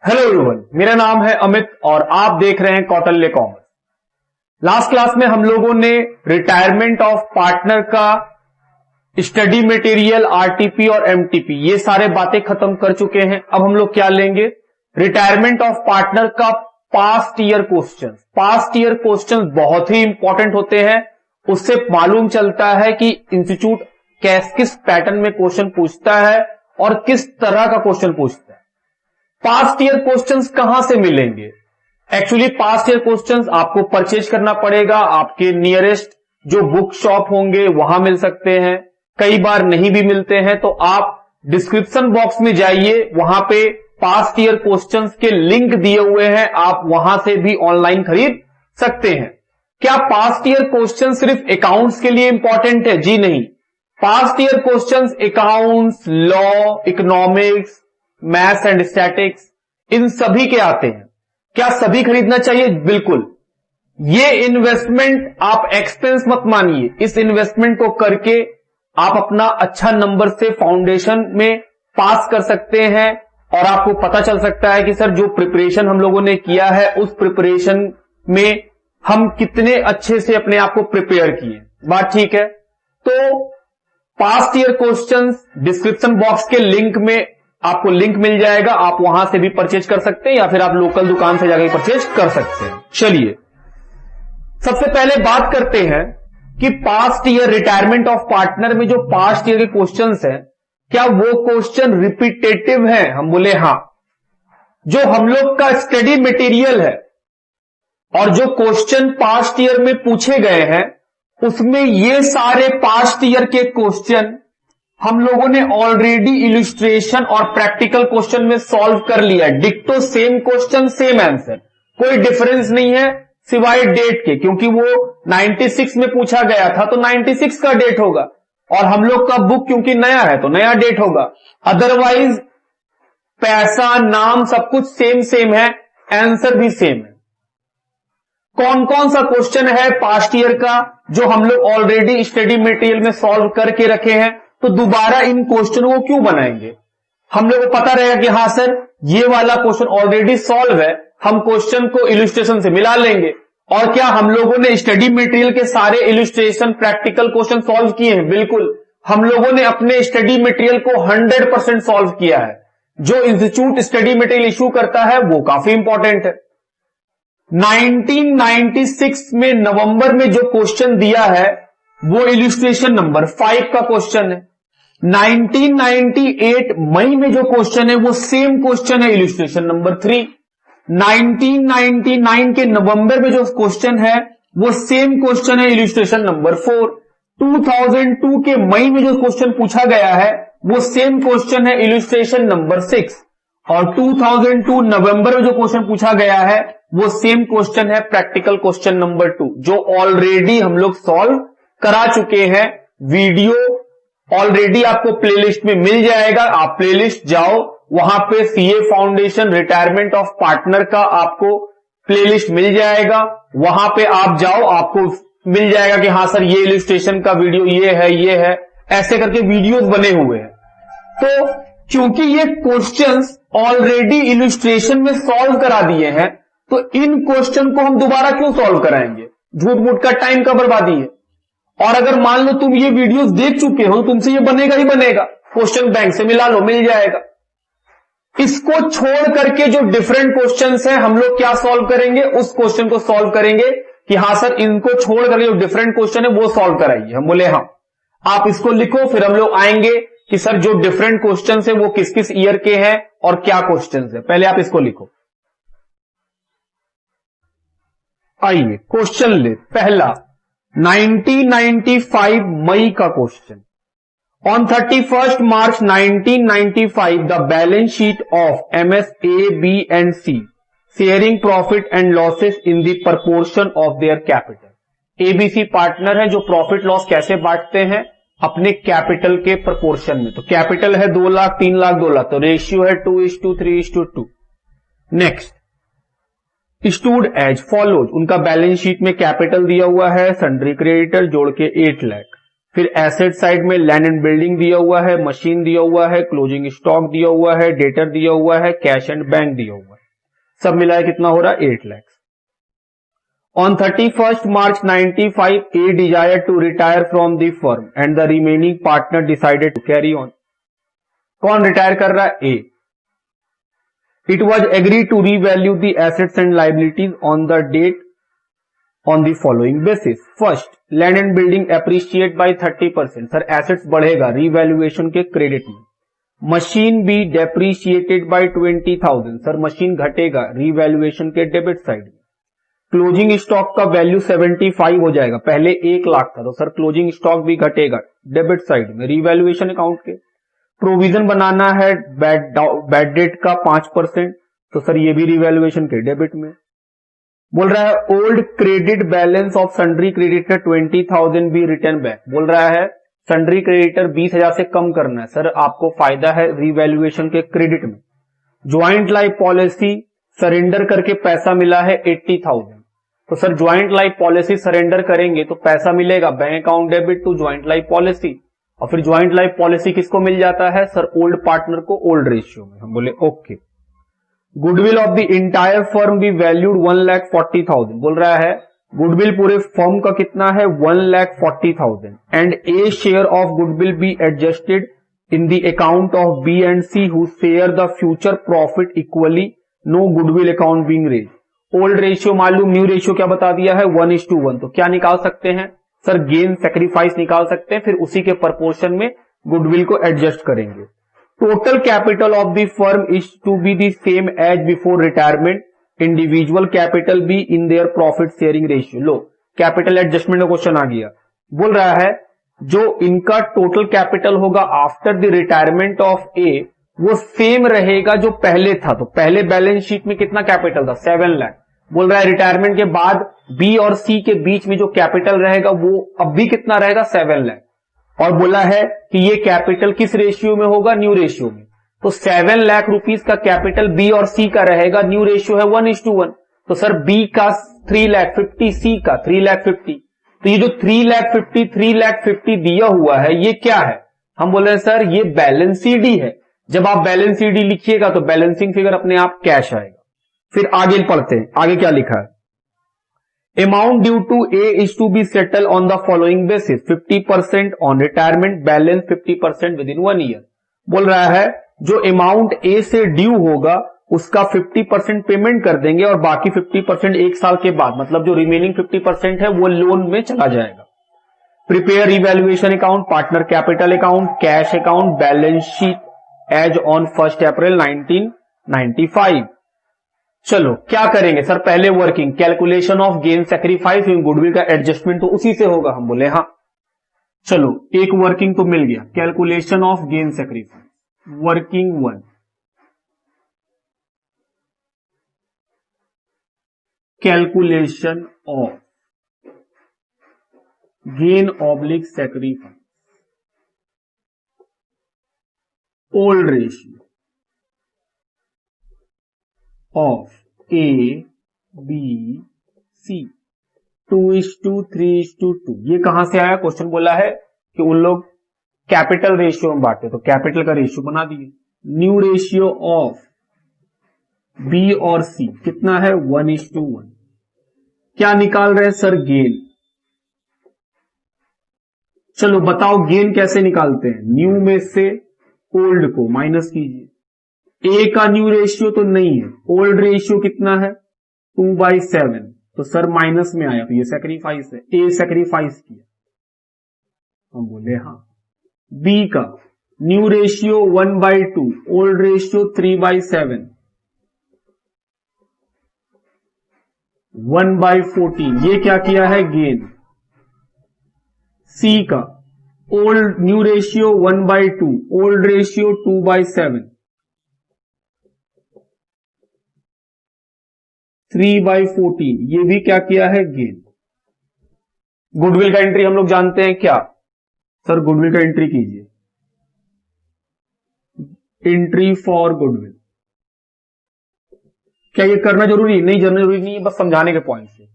Hello everyone, मेरा नाम है अमित और आप देख रहे हैं कौटिल्य कॉमर्स। लास्ट क्लास में हम लोगों ने रिटायरमेंट ऑफ पार्टनर का स्टडी मटेरियल, आरटीपी और एमटीपी ये सारे बातें खत्म कर चुके हैं। अब हम लोग क्या लेंगे? रिटायरमेंट ऑफ पार्टनर का past year question. Past year question बहुत ही इंपॉर्टेंट होते हैं। उससे मालूम चलता है कि इंस्टीट्यूट किस पैटर्न में क्वेश्चन पूछता है और किस तरह का क्वेश्चन पूछता है। पास्ट ईयर क्वेश्चंस कहां से मिलेंगे? एक्चुअली पास्ट ईयर क्वेश्चंस आपको परचेज करना पड़ेगा। आपके नियरेस्ट जो बुक शॉप होंगे वहां मिल सकते हैं, कई बार नहीं भी मिलते हैं तो आप डिस्क्रिप्शन बॉक्स में जाइए, वहां पे पास्ट ईयर क्वेश्चंस के लिंक दिए हुए हैं, आप वहां से भी ऑनलाइन खरीद सकते हैं। क्या पास्ट ईयर क्वेश्चन सिर्फ अकाउंट्स के लिए इंपॉर्टेंट है? जी नहीं। Past year questions accounts, law, economics, maths and statics इन सभी के आते हैं। क्या सभी खरीदना चाहिए? बिल्कुल। ये इन्वेस्टमेंट आप एक्सपेंस मत मानिए। इस इन्वेस्टमेंट को करके आप अपना अच्छा नंबर से फाउंडेशन में पास कर सकते हैं और आपको पता चल सकता है कि सर जो प्रिपरेशन हम लोगों ने किया है उस प्रिपरेशन में हम कितने अच्छे से अपने आप को प्रिपेयर किए। बात ठीक है? तो past year questions description box के लिंक में आपको लिंक मिल जाएगा, आप वहां से भी परचेज कर सकते हैं या फिर आप लोकल दुकान से जाकर परचेज कर सकते हैं। चलिए सबसे पहले बात करते हैं कि past year retirement of partner में जो पास्ट ईयर के क्वेश्चंस हैं, क्या वो क्वेश्चन रिपीटेटिव हैं? हम बोले हां। जो हम लोग का स्टडी मटेरियल है और जो क्वेश्चन पास्ट ईयर में पूछे गए हैं उसमें ये सारे पास्ट ईयर के क्वेश्चन हम लोगों ने ऑलरेडी इलस्ट्रेशन और प्रैक्टिकल क्वेश्चन में सॉल्व कर लिया। डिक्टो सेम क्वेश्चन सेम आंसर, कोई डिफरेंस नहीं है सिवाय डेट के, क्योंकि वो 96 में पूछा गया था तो 96 का डेट होगा और हम लोग का बुक क्योंकि नया है तो नया डेट होगा। अदरवाइज पैसा, नाम सब कुछ सेम है, आंसर भी सेम है। कौन कौन सा क्वेश्चन है पास्ट ईयर का जो हम लोग ऑलरेडी स्टडी मटेरियल में सॉल्व करके रखे हैं, तो दोबारा इन क्वेश्चन को क्यों बनाएंगे? हम लोग को पता रहेगा कि हां सर ये वाला क्वेश्चन ऑलरेडी सॉल्व है, हम क्वेश्चन को इलस्ट्रेशन से मिला लेंगे। और क्या हम लोगों ने स्टडी मटेरियल के सारे इलस्ट्रेशन प्रैक्टिकल क्वेश्चन सॉल्व किए हैं? बिल्कुल। हम लोगों ने अपने स्टडी मटेरियल को 100% सॉल्व किया है। जो इंस्टीट्यूट स्टडी मटेरियल इश्यू करता है वो काफी इंपॉर्टेंट है। 1996 में नवंबर में जो क्वेश्चन दिया है वो इलस्ट्रेशन नंबर 5 का क्वेश्चन है। 1998 मई में जो क्वेश्चन है वो सेम क्वेश्चन है, इलस्ट्रेशन नंबर 3। 1999 के नवंबर में जो क्वेश्चन है वो सेम क्वेश्चन है, इलस्ट्रेशन नंबर 4। 2002 के मई में जो क्वेश्चन पूछा गया है वो सेम क्वेश्चन है, इलस्ट्रेशन नंबर 6। और 2002 नवंबर में जो क्वेश्चन पूछा गया है वो सेम क्वेश्चन है, प्रैक्टिकल क्वेश्चन नंबर 2, जो ऑलरेडी हम लोग सॉल्व करा चुके हैं। वीडियो ऑलरेडी आपको प्लेलिस्ट में मिल जाएगा, आप प्लेलिस्ट जाओ, वहां पे CA foundation retirement of partner का आपको प्लेलिस्ट मिल जाएगा। वहां पे आप जाओ, आपको मिल जाएगा कि हां सर ये इलस्ट्रेशन का वीडियो ये है, ऐसे करके वीडियोस बने हुए हैं। तो क्योंकि ये क्वेश्चंस ऑलरेडी इलस्ट्रेशन में सॉल्व करा दिए हैं तो इन क्वेश्चन को हम दोबारा क्यों सॉल्व कराएंगे? झूठ मूठ का टाइम का बर्बादी है। और अगर मान लो तुम ये वीडियोस देख चुके हो, तुमसे ये बनेगा ही बनेगा, क्वेश्चन बैंक से मिला लो, मिल जाएगा। इसको छोड़ करके जो डिफरेंट क्वेश्चंस हैं हम लोग क्या सॉल्व करेंगे? उस क्वेश्चन को सॉल्व करेंगे कि हां सर इनको छोड़ करके जो डिफरेंट क्वेश्चन है वो सॉल्व कराइए। हम बोले हां, आप इसको लिखो, फिर हम लोग आएंगे कि सर जो डिफरेंट क्वेश्चंस है वो किस किस ईयर के हैं और क्या क्वेश्चंस है। पहले आप इसको लिखो। आइए क्वेश्चन ले पहला, 1995 मई का question. On 31st March 1995 the balance sheet of MS A, B and C sharing profit and losses in the proportion of their capital. ABC partner है जो प्रॉफिट लॉस कैसे बांटते हैं? अपने कैपिटल के प्रपोर्शन में। तो कैपिटल है 2 लाख, 3 लाख, 2 लाख, तो रेशियो है 2:3:2। नेक्स्ट, स्टूड एज फॉलोज, उनका बैलेंस शीट में कैपिटल दिया हुआ है, सन्ड्री क्रेडिटर जोड़ के 8 लाख, फिर एसेट साइड में लैंड एंड बिल्डिंग दिया हुआ है, मशीन दिया हुआ है, क्लोजिंग स्टॉक दिया हुआ है, डेटर दिया हुआ है, कैश एंड बैंक दिया हुआ है। सब मिला है कितना हो रहा है 8 lakh. On 31st March 95, A desired to retire from the firm and the remaining partner decided to carry on. कौन रिटायर कर रहा है? A. It was agreed to revalue the assets and liabilities on the date on the following basis. First, land and building appreciate by 30%. Sir assets बढ़ेगा revaluation के credit में. Machine भी depreciated by 20,000. Sir machine घटेगा revaluation के debit side में. Closing stock का value 75 हो जाएगा, पहले 1 लाख था, तो सर क्लोजिंग स्टॉक भी घटेगा डेबिट साइड में रिवैल्यूएशन अकाउंट के. प्रोविजन बनाना है बैड डेट का 5%, तो सर ये भी रिवैल्यूएशन के डेबिट में. बोल रहा है old credit balance of sundry creditor 20,000 be return back. बोल रहा है सन्ड्री क्रेडिटर 20,000 से कम करना है. सर आपको फायदा है रिवैल्यूएशन के क्रेडिट में. ज्वाइंट लाइफ पॉलिसी सरेंडर करके पैसा मिला है 80,000, तो sir joint life policy surrender करेंगे तो पैसा मिलेगा bank account debit to joint life policy. और फिर ज्वाइंट लाइफ पॉलिसी किसको मिल जाता है? सर ओल्ड पार्टनर को ओल्ड रेशियो में. हम बोले okay. Goodwill of the entire firm be valued 1,40,000. बोल रहा है गुडविल पूरे फर्म का कितना है 1,40,000 and a share of goodwill be adjusted in the account of B and C who share the future profit equally, no goodwill account being raise. Old ratio मालूम, new ratio क्या बता दिया है 1:1. तो क्या निकाल सकते हैं? सर गेन सेक्रीफाइस निकाल सकते हैं, फिर उसी के प्रपोर्शन में गुडविल को एडजस्ट करेंगे. Total capital of the firm is to be the same as before retirement. Individual capital be in their profit sharing ratio. लो कैपिटल एडजस्टमेंट का क्वेश्चन आ गया. बोल रहा है जो इनका टोटल कैपिटल होगा after the retirement of A वो सेम रहेगा जो पहले था. तो पहले बैलेंस शीट में कितना कैपिटल था 7 लाख. बोल रहा है रिटायरमेंट के बाद बी और सी के बीच में जो कैपिटल रहेगा वो अब भी कितना रहेगा 7 लाख. और बोला है कि ये कैपिटल किस रेशियो में होगा? न्यू रेशियो में. तो 7 लाख रुपीस का कैपिटल बी और सी का रहेगा, न्यू रेशियो है 1:1. तो सर बी का 3,50,000, सी का 3,50,000. तो ये जो 3,50,000 दिया हुआ है ये क्या है? हम बोल रहे हैं सर ये बैलेंस सीडी है. जब आप बैलेंस सीडी लिखिएगा तो बैलेंसिंग फिगर अपने आप कैश आएगा. फिर आगे पढ़ते हैं, आगे क्या लिखा है? Amount due to A is to be settle on the following basis. 50% on retirement, balance 50% within 1 year. बोल रहा है जो अमाउंट ए से ड्यू होगा उसका 50% पेमेंट कर देंगे और बाकी 50% 1 साल के बाद, मतलब जो रिमेनिंग 50% है वो लोन में चला जाएगा. Prepare revaluation account, partner capital account, cash account, balance sheet as on 1 April 1995. चलो क्या करेंगे सर? पहले working calculation of gain sacrifice in goodwill का एडजस्टमेंट तो उसी से होगा. हम बोले हाँ. चलो एक वर्किंग तो मिल गया. Calculation of gain sacrifice working 1. Calculation of gain oblique sacrifice old ratio of A B C 2:3:2. ये कहां से आया? क्वेश्चन बोला है कि उन लोग कैपिटल रेशियो में बांटे, तो कैपिटल का रेशियो बना दिए. न्यू रेशियो ऑफ बी और सी कितना है 1:1. क्या निकाल रहे हैं सर? गेन. चलो बताओ गेन कैसे निकालते हैं? न्यू में से ओल्ड को माइनस कीजिए. ए का न्यू रेशियो तो नहीं है, ओल्ड रेशियो कितना है 2/7. तो सर माइनस में आया तो ये सेक्रीफाइस है. ए सेक्रीफाइस किया. हम बोले हाँ. बी का न्यू रेशियो 1/2, ओल्ड रेशियो 3/7, 1/14. ये क्या किया है? गेन. सी का old new ratio 1/2, old ratio 2/7, 3/14. ये भी क्या किया है? गेन. गुडविल का एंट्री हम लोग जानते हैं क्या? सर गुडविल का एंट्री कीजिए. Entry for goodwill. क्या ये करना जरूरी? नहीं जरूरी नहीं है, बस समझाने के पॉइंट से.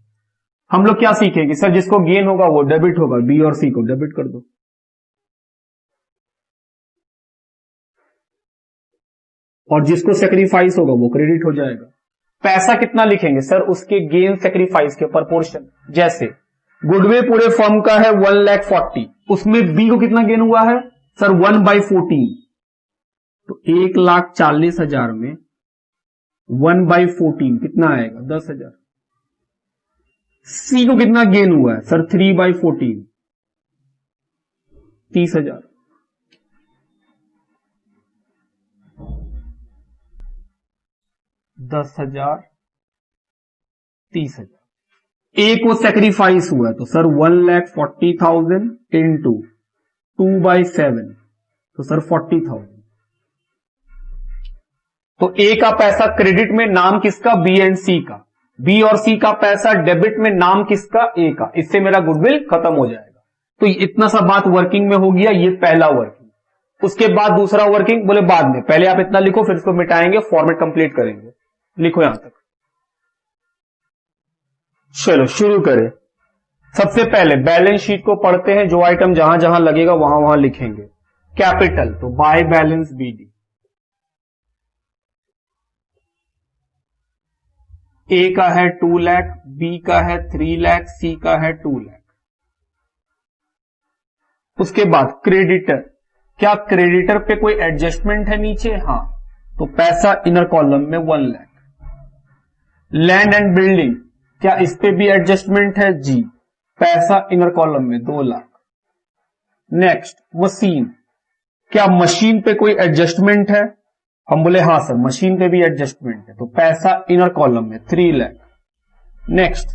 हम लोग क्या सीखेंगे? सर जिसको गेन होगा वो डेबिट होगा, बी और सी को डेबिट कर दो. और जिसको सेक्रीफाइस होगा वो क्रेडिट हो जाएगा. पैसा कितना लिखेंगे सर? उसके गेन सेक्रीफाइस के प्रोपोर्शन। जैसे गुडविल पूरे फर्म का है 1,40,000, उसमें बी को कितना गेन हुआ है सर? 1/14, तो 1,40,000 में 1/14 कितना आएगा? 10,000। सी को कितना गेन हुआ है सर? 3/14, 30,000। 10,000, 30,000। ए को सेक्रीफाइस हुआ है तो सर 1,40,000 इंटू 2/7, तो सर 40,000। तो ए का पैसा क्रेडिट में, नाम किसका? बी एंड सी का। बी और सी का पैसा डेबिट में, नाम किसका? ए का। इससे मेरा गुडविल खत्म हो जाएगा। तो इतना सा बात वर्किंग में हो गया, ये पहला वर्किंग। उसके बाद दूसरा वर्किंग बोले बाद में, पहले आप इतना लिखो फिर इसको मिटाएंगे, फॉर्मेट कंप्लीट करेंगे। लिखो यहां तक। चलो शुरू करें। सबसे पहले बैलेंस शीट को पढ़ते हैं, जो आइटम जहां जहां लगेगा वहां वहां लिखेंगे। कैपिटल, तो बाय बैलेंस बीडी। ए का है 2 लाख, बी का है 3 लाख, सी का है 2 लाख। उसके बाद क्रेडिटर, क्या क्रेडिटर पे कोई एडजस्टमेंट है नीचे? हां, तो पैसा इनर कॉलम में 1 लाख। लैंड एंड बिल्डिंग, क्या इस पे भी एडजस्टमेंट है? जी, पैसा इनर कॉलम में 2 लाख। नेक्स्ट मशीन, क्या मशीन पे कोई एडजस्टमेंट है? हम बोले हां सर, मशीन पे भी एडजस्टमेंट है, तो पैसा इनर कॉलम में 3 लाख। नेक्स्ट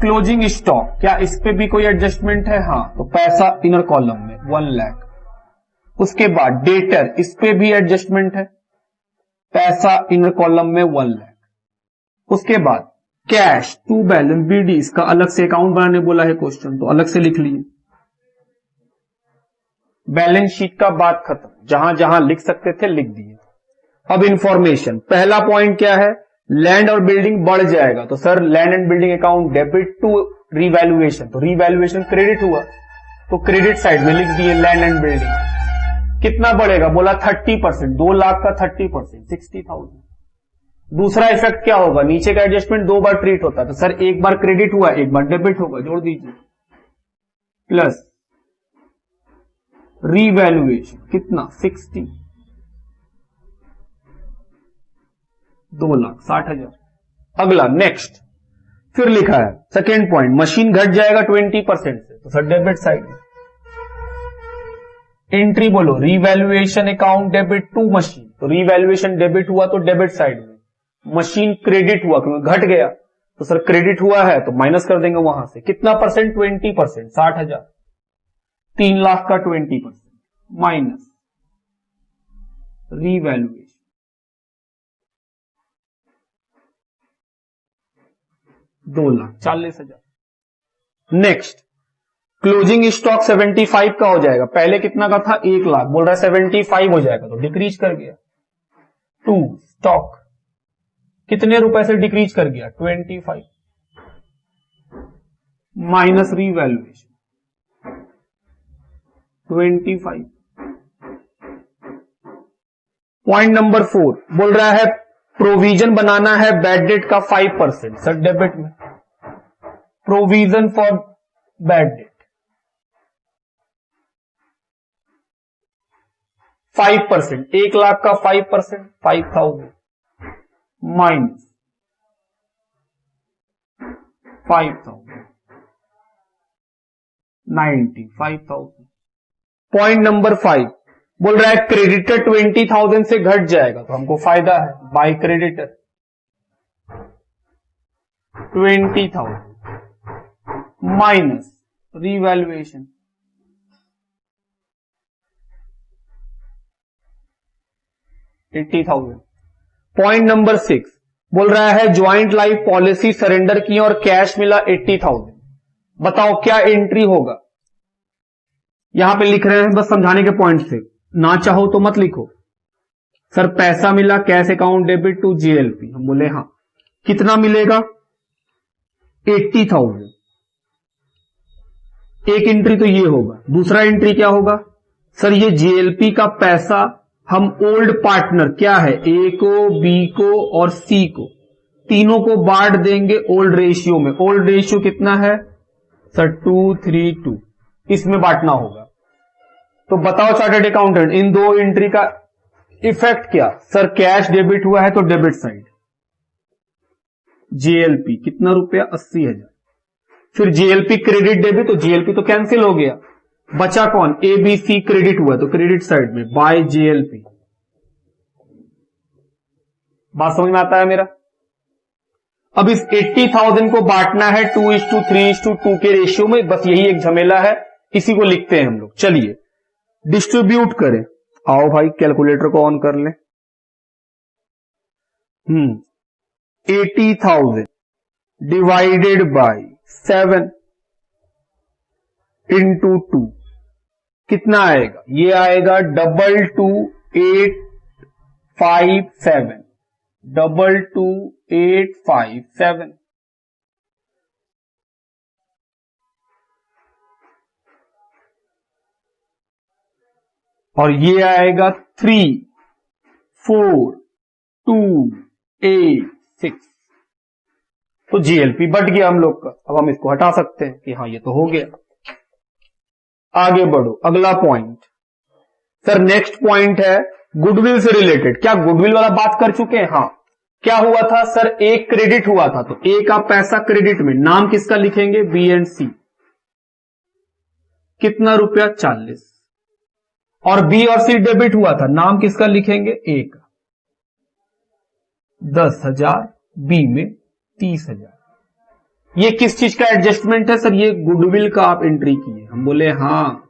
क्लोजिंग स्टॉक, क्या इस पे भी कोई एडजस्टमेंट है? हां, तो पैसा इनर कॉलम में 1 लाख। उसके बाद डेटर, इस पे भी एडजस्टमेंट है, पैसा इनर कॉलम में 1 लाख। उसके बाद कैश टू बैलेंस बीडी, इसका अलग से अकाउंट बनाने बोला है क्वेश्चन, तो अलग से लिख लिए। बैलेंस शीट का बात खत्म, जहां जहां लिख सकते थे लिख दिए। अब इंफॉर्मेशन, पहला पॉइंट क्या है? लैंड और बिल्डिंग बढ़ जाएगा, तो sir land and building account debit to revaluation, तो रीवैल्यूएशन क्रेडिट हुआ, तो क्रेडिट साइड में लिख दिए लैंड एंड बिल्डिंग। कितना बढ़ेगा? बोला 30%, 2 लाख का 30%, 60,000। दूसरा इफेक्ट क्या होगा? नीचे का एडजस्टमेंट 2 बार ट्रीट होता है, तो सर एक बार क्रेडिट हुआ, एक बार डेबिट होगा, जोड़ दीजिए। प्लस रीवैल्यूएशन कितना? 60, 2,60,000। अगला नेक्स्ट, फिर लिखा है सेकेंड पॉइंट, मशीन घट जाएगा 20% से, तो सर डेबिट साइड में। एंट्री बोलो, revaluation account debit to machine, तो रीवैल्यूएशन डेबिट हुआ तो डेबिट साइड में। मशीन क्रेडिट हुआ क्योंकि घट गया, तो सर क्रेडिट हुआ है तो माइनस कर देंगे वहां से। कितना परसेंट? 20%, 60,000। 3 लाख का 20% minus revaluation 2,40,000। Next closing stock 75 का हो जाएगा, पहले कितना का था? 1 लाख, बोल रहा है 75 हो जाएगा, तो डिक्रीज कर गया। 2 स्टॉक कितने रुपए से डिक्रीज कर गया? 25 माइनस रीवैल्यूएशन 25। पॉइंट नंबर 4 बोल रहा है प्रोविजन बनाना है बैड डेट का 5%, सर डेबिट में। Provision for bad debt 5%, 1 lakh का 5%, 5,000 माइनस 5,000, 95,000। पॉइंट नंबर 5 बोल रहा है क्रेडिटर 20,000 से घट जाएगा, तो हमको फायदा है, by creditor 20,000 minus revaluation 80,000। Point number 6 बोल रहा है ज्वाइंट लाइफ पॉलिसी सरेंडर की और कैश मिला 80,000। बताओ क्या एंट्री होगा? यहां पे लिख रहे हैं बस समझाने के पॉइंट से, ना चाहो तो मत लिखो। सर पैसा मिला cash account debit to JLP, हम बोले हां, कितना मिलेगा? 80,000। एक एंट्री तो ये होगा, दूसरा एंट्री क्या होगा? सर ये जीएलपी का पैसा हम ओल्ड पार्टनर क्या है, ए को, बी को और सी को, तीनों को बांट देंगे ओल्ड रेशियो में। ओल्ड रेशियो कितना है सर 232, इसमें बांटना होगा। तो बताओ चार्टर्ड अकाउंटेंट इन दो एंट्री का इफेक्ट क्या। सर कैश डेबिट हुआ है तो डेबिट साइड, जेएलपी कितना रुपया 80,000, फिर जेएलपी क्रेडिट डेबिट तो जेएलपी तो कैंसिल हो गया, बचा कौन एबीसी क्रेडिट हुआ तो क्रेडिट साइड में बाय जेएलपी। बात समझ में आता है मेरा। अब इस 80,000 को बांटना है 2:3:2 के रेशियो में, बस यही एक झमेला है, इसी को लिखते हैं हम लोग। चलिए डिस्ट्रीब्यूट करें। आओ भाई कैलकुलेटर को ऑन कर लें। 80,000 डिवाइडेड बाय 7 इंटू 2 कितना आएगा, ये आएगा 22857, 22857। और ये आएगा 34286। तो जीएलपी बढ़ गया हम लोग का। अब हम इसको हटा सकते हैं कि हाँ ये तो हो गया। आगे बढ़ो, अगला पॉइंट। सर नेक्स्ट पॉइंट है गुडविल से रिलेटेड। क्या गुडविल वाला बात कर चुके हैं? हाँ। क्या हुआ था सर, एक क्रेडिट हुआ था, तो ए का पैसा क्रेडिट में, नाम किसका लिखेंगे बी एंड सी, कितना रुपया 40, और बी और सी डेबिट हुआ था, नाम किसका लिखेंगे ए का 10,000, बी में 30,000। ये किस चीज का एडजस्टमेंट है सर? ये गुडविल का आप एंट्री किए। हम बोले हाँ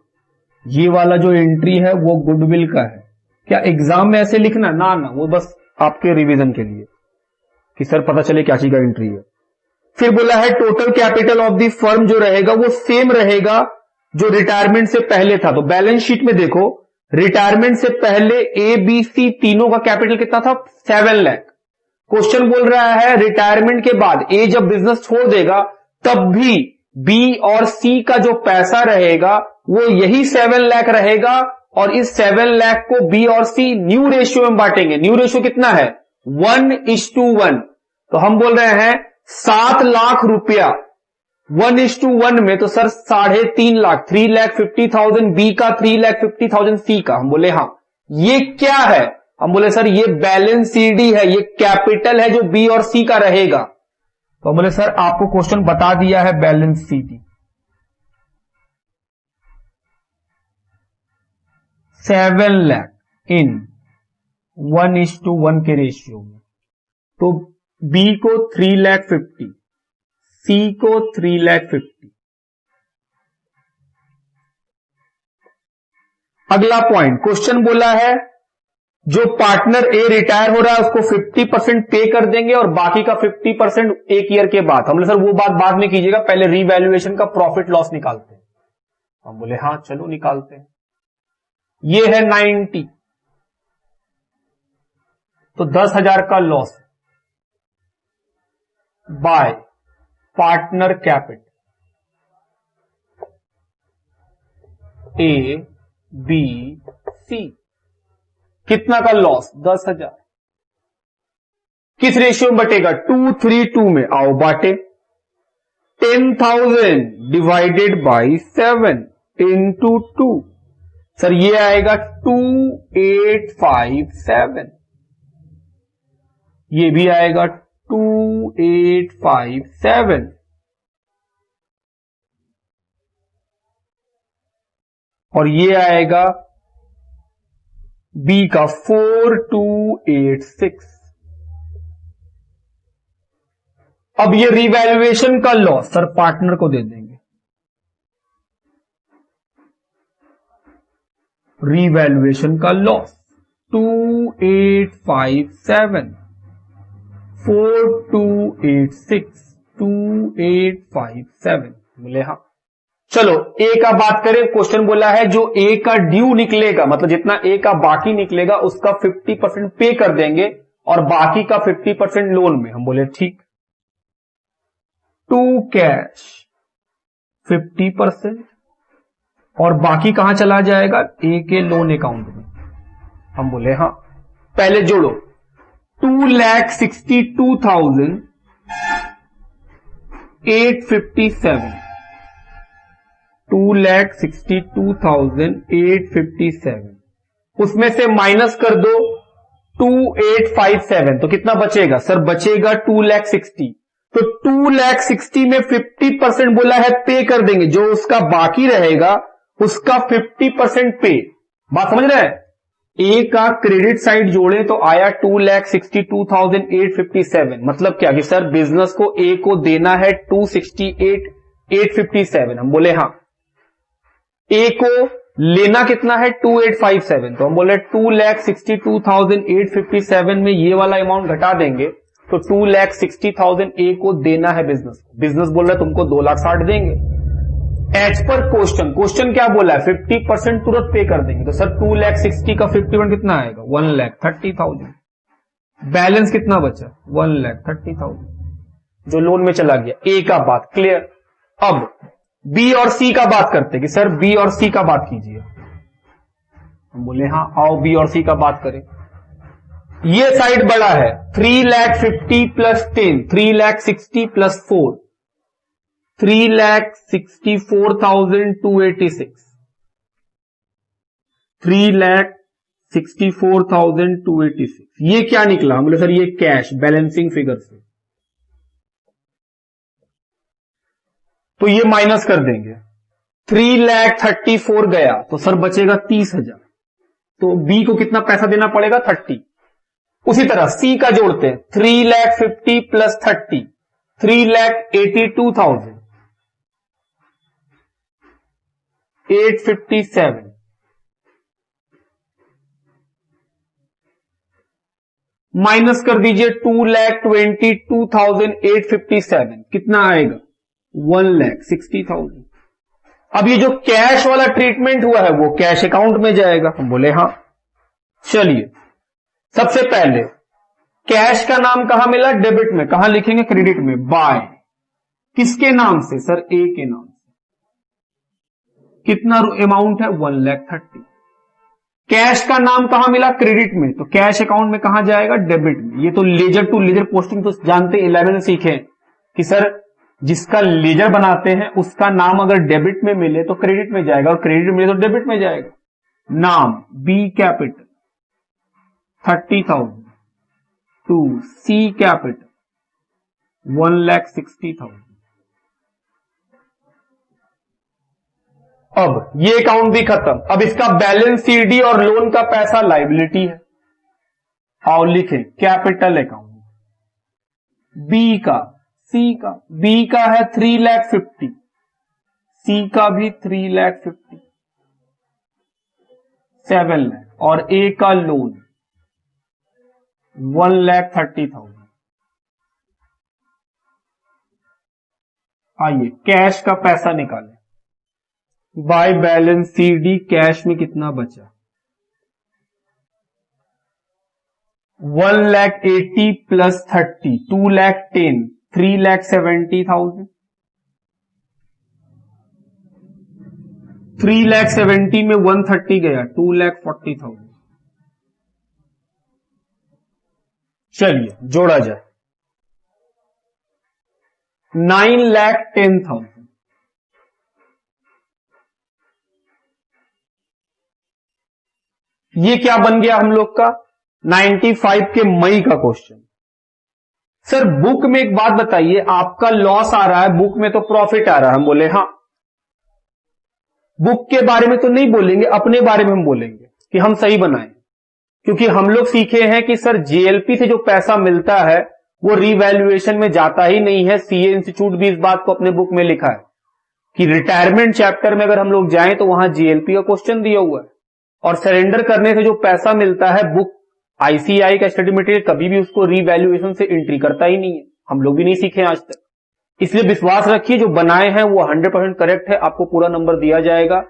ये वाला जो एंट्री है वो गुडविल का है। क्या एग्जाम में ऐसे लिखना? ना ना, वो बस आपके रिवीजन के लिए कि सर पता चले क्या चीज का एंट्री है। फिर बोला है total capital of the firm जो रहेगा वो सेम रहेगा जो रिटायरमेंट से पहले था। तो बैलेंस शीट में देखो, रिटायरमेंट से पहले ए बी सी तीनों का कैपिटल कितना था 7 लाख। क्वेश्चन बोल रहा है रिटायरमेंट के बाद ए जब बिजनेस छोड़ देगा तब भी बी और सी का जो पैसा रहेगा वो यही 7 लाख रहेगा, और इस 7 लाख को बी और सी न्यू रेशियो में बांटेंगे। न्यू रेशियो कितना है 1:1। तो हम बोल रहे हैं 7 लाख रुपया 1:1 में, तो सर 3.5 लाख, 3,50,000 बी का, 3,50,000 सी का। हम बोले हाँ। ये क्या है? हम बोले सर ये बैलेंस सीडी है, ये कैपिटल है जो बी और सी का रहेगा। तो हम बोले सर आपको क्वेश्चन बता दिया है बैलेंस सीडी 7 लाख इन 1:1 के रेशियो में, तो बी को 3,50,000, सी को 3,50,000। अगला पॉइंट, क्वेश्चन बोला है जो पार्टनर ए रिटायर हो रहा है उसको 50% पे कर देंगे और बाकी का 50% एक ईयर के बाद। हम बोले सर वो बात बाद में कीजिएगा, पहले रीवैल्यूएशन का प्रॉफिट लॉस निकालते हैं। हम बोले हाँ चलो निकालते हैं। ये है 90, तो 10,000 का loss by partner capital A B C. कितना का लॉस 10,000। किस रेशियो में बटेगा 2:3:2 में। आओ बांटे, 10,000 डिवाइडेड बाई 7 इंटू 2। सर ये आएगा 2,857, ये भी आएगा 2,857, और ये आएगा बी का 4,286। अब ये रिवैल्यूएशन का लॉस सर पार्टनर को दे देंगे। रिवैल्यूएशन का लॉस 2,857, 4,286, 2,857। बोले हाँ। चलो ए का बात करें। क्वेश्चन बोला है जो ए का ड्यू निकलेगा, मतलब जितना ए का बाकी निकलेगा उसका 50% पे कर देंगे और बाकी का 50% लोन में। हम बोले ठीक। टू कैश 50% और बाकी कहां चला जाएगा ए के लोन अकाउंट में। हम बोले हाँ। पहले जोड़ो 2,62,000 857, 2,62,857, उसमें से माइनस कर दो 2857, तो कितना बचेगा सर? बचेगा 2,60,000। तो 2,60,000 में 50% बोला है पे कर देंगे, जो उसका बाकी रहेगा उसका 50% पे। बात समझ रहे हैं? ए का क्रेडिट साइड जोड़े तो आया 2,62,857। मतलब क्या कि सर बिजनेस को ए को देना है 268,857। हम बोले हाँ। ए को लेना कितना है? 2,857। तो हम बोले 2,62,857 में ये वाला अमाउंट घटा देंगे तो 2,60,000 ए को देना है बिजनेस को। बिजनेस बोल रहा है तुमको 2,60,000 देंगे। एज पर क्वेश्चन क्या बोला है? 50% तुरंत पे कर देंगे। तो सर 2,60,000 का 50% कितना आएगा? 1,30,000। बैलेंस कितना बचा? 1,30,000 जो लोन में चला गया। ए का बात क्लियर। अब बी और सी का बात करते कि सर बी और सी का बात कीजिए। हम बोले हाँ आओ बी और सी का बात करें। ये साइड बड़ा है 3,50,000 प्लस 10, 3,60,000 प्लस 4, 3,64,286, 3,64,286। ये क्या निकला? हम बोले सर ये कैश बैलेंसिंग फिगर से, तो ये माइनस कर देंगे। 3,34,000 गया तो सर बचेगा 30,000। तो बी को कितना पैसा देना पड़ेगा? 30। उसी तरह सी का जोड़ते हैं 3,50,000 प्लस 30, 3,82,857, माइनस कर दीजिए 2,22,857, कितना आएगा? 1,60,000। अब ये जो कैश वाला ट्रीटमेंट हुआ है वो कैश अकाउंट में जाएगा। हम बोले हाँ। चलिए सबसे पहले कैश का नाम कहां मिला? डेबिट में। कहां लिखेंगे? क्रेडिट में। बाय किसके नाम से? सर ए के नाम से। कितना अमाउंट है? 1,30,000। कैश का नाम कहां मिला? क्रेडिट में। तो कैश अकाउंट में कहां जाएगा? डेबिट में। ये तो लेजर टू लेजर पोस्टिंग तो जानते 11 सीखे कि सर जिसका लेजर बनाते हैं उसका नाम अगर डेबिट में मिले तो क्रेडिट में जाएगा, और क्रेडिट मिले तो डेबिट में जाएगा। नाम B capital 30,000 to C capital 1,60,000। अब ये अकाउंट भी खत्म। अब इसका बैलेंस सीडी और लोन का पैसा लायबिलिटी है। आओ लिखें कैपिटल अकाउंट। बी का, सी का, बी का है 3,50,000, सी का भी 3,50,000, 7 लाख, और ए का लोन 1,30,000। आइए कैश का पैसा निकालें। बाय बैलेंस सीडी कैश में कितना बचा? 1,80,000 प्लस 30, 2,10,000, 3,70,000। 3,70,000 में 130 गया, 2,40,000। चलिए जोड़ा जाए 9,10,000। ये क्या बन गया हम लोग का? 95 के मई का क्वेश्चन। सर बुक में एक बात बताइए, आपका लॉस आ रहा है, बुक में तो प्रॉफिट आ रहा है। हम बोले हाँ। बुक के बारे में तो नहीं बोलेंगे, अपने बारे में हम बोलेंगे कि हम सही बनाएं, क्योंकि हम लोग सीखे हैं कि सर जेएलपी से जो पैसा मिलता है वो रिवैल्यूएशन में जाता ही नहीं है। सीए इंस्टीट्यूट भी इस बात को अपने बुक में लिखा है कि रिटायरमेंट चैप्टर में अगर हम लोग जाएं तो वहां जेएलपी का क्वेश्चन दिया हुआ है, और सरेंडर करने से जो पैसा मिलता है बुक आईसीआई का स्टडी मटेरियल कभी भी उसको रिवैल्यूएशन से एंट्री करता ही नहीं है। हम लोग भी नहीं सीखे आज तक, इसलिए विश्वास रखिए जो बनाए हैं वो 100% करेक्ट है, आपको पूरा नंबर दिया जाएगा।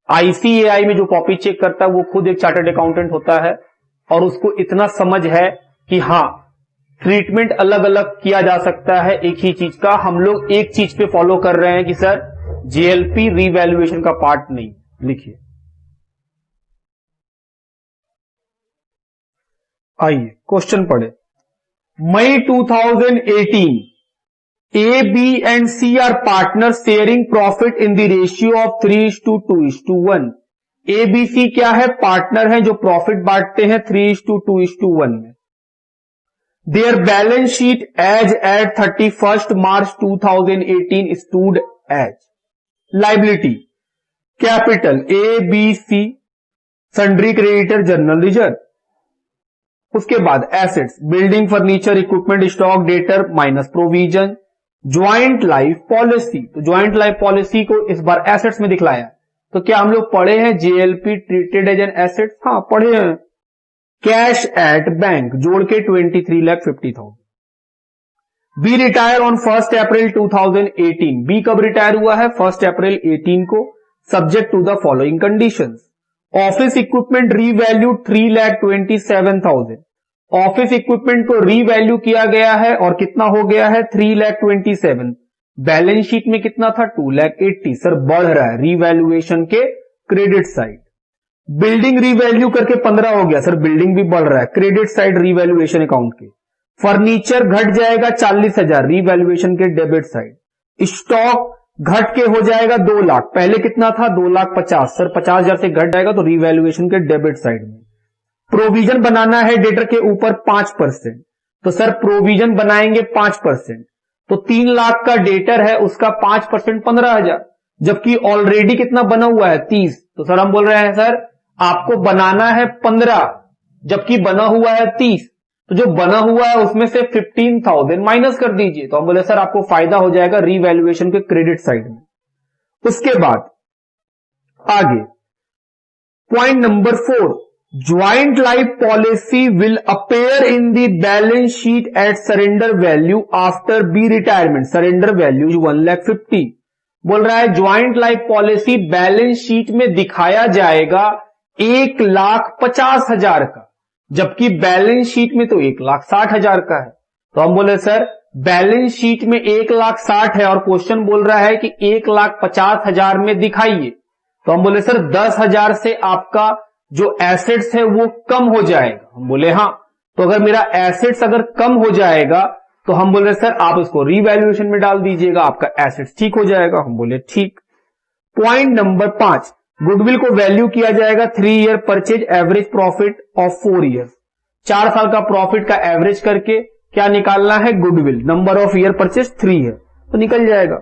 आईसीएआई में जो कॉपी चेक करता है वो खुद एक चार्टर्ड अकाउंटेंट होता है, और उसको इतना समझ है कि हाँ ट्रीटमेंट अलग अलग किया जा सकता है एक ही चीज का। हम लोग एक चीज पे फॉलो कर रहे हैं कि सर जेएलपी रिवैल्यूएशन का पार्ट नहीं। लिखिए, आइए क्वेश्चन पढ़े। मई 2018 A, B and C are partners sharing profit in the ratio of 3:2:1. A, B, C क्या है? पार्टनर है जो प्रॉफिट बांटते हैं 3:2:1 में. Their balance sheet as at 31st March 2018 stood as liability capital A, B, C, sundry creditor, general reserve. उसके बाद assets building, furniture, equipment, stock, debtor minus provision. Joint life policy, तो joint life policy को इस बार assets में दिखलाया. तो क्या हम लोग पढ़े हैं JLP treated as an asset? हाँ पढ़े हैं. कैश एट बैंक जोड़ के 23,50,000. B retire on 1 April 2018. बी कब रिटायर हुआ है? 1 अप्रैल 18 को. Subject to the following conditions. Office equipment revalue 3,27,000. Office equipment को रीवैल्यू किया गया है और कितना हो गया है? 3,27,000. बैलेंस शीट में कितना था? 2,80,000. सर बढ़ रहा है रीवैल्यूएशन के क्रेडिट साइड. बिल्डिंग रीवैल्यू करके 15 हो गया. सर बिल्डिंग भी बढ़ रहा है क्रेडिट साइड रीवैल्यूएशन अकाउंट के. फर्नीचर घट जाएगा 40,000 रीवैल्यूएशन के डेबिट साइड. स्टॉक घट के हो जाएगा 2 लाख. पहले कितना था? 2,50,000. सर 50,000 से घट जाएगा तो रीवैल्यूएशन के डेबिट साइड में. प्रोविजन बनाना है डेटर के ऊपर 5%. तो सर प्रोविजन बनाएंगे 5%. तो 3 लाख का डेटर है उसका 5% 15,000. जबकि ऑलरेडी कितना बना हुआ है? 30. तो सर हम बोल रहे हैं सर आपको बनाना है 15 जबकि बना हुआ है 30. तो जो बना हुआ है उसमें से 15,000 माइनस कर दीजिए. तो हम बोले सर आपको फायदा हो जाएगा रीवैल्यूएशन के क्रेडिट साइड में. उसके बाद आगे point number 4. Joint life policy will appear in the balance sheet at surrender value after B retirement. Surrender value 1,50,000. बोल रहा है joint life policy balance sheet में दिखाया जाएगा 1,50,000 का, जबकि बैलेंस शीट में तो 1,60,000 का है. तो हम बोले सर बैलेंस शीट में 1,60,000 है और क्वेश्चन बोल रहा है कि 1,50,000 में दिखाइए. तो हम बोले सर 10,000 से आपका जो एसेट्स है वो कम हो जाएगा. हम बोले हाँ. तो अगर मेरा एसेट्स अगर कम हो जाएगा तो हम बोले सर आप इसको रीवैल्यूएशन में डाल दीजिएगा, आपका एसेट्स ठीक हो जाएगा. हम बोले ठीक. Point number 5. गुडविल को वैल्यू किया जाएगा 3 year purchase average profit of 4 years. 4 साल का प्रॉफिट का एवरेज करके क्या निकालना है? Goodwill. Number of year purchase 3 है तो निकल जाएगा.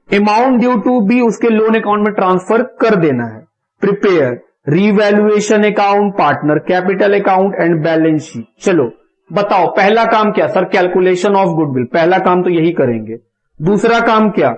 अमाउंट ड्यू टू बी उसके लोन अकाउंट में ट्रांसफर कर देना है. Prepare revaluation account, partner capital account and balance sheet. चलो बताओ पहला काम क्या? Sir calculation of goodwill. पहला काम तो यही करेंगे. दूसरा काम क्या?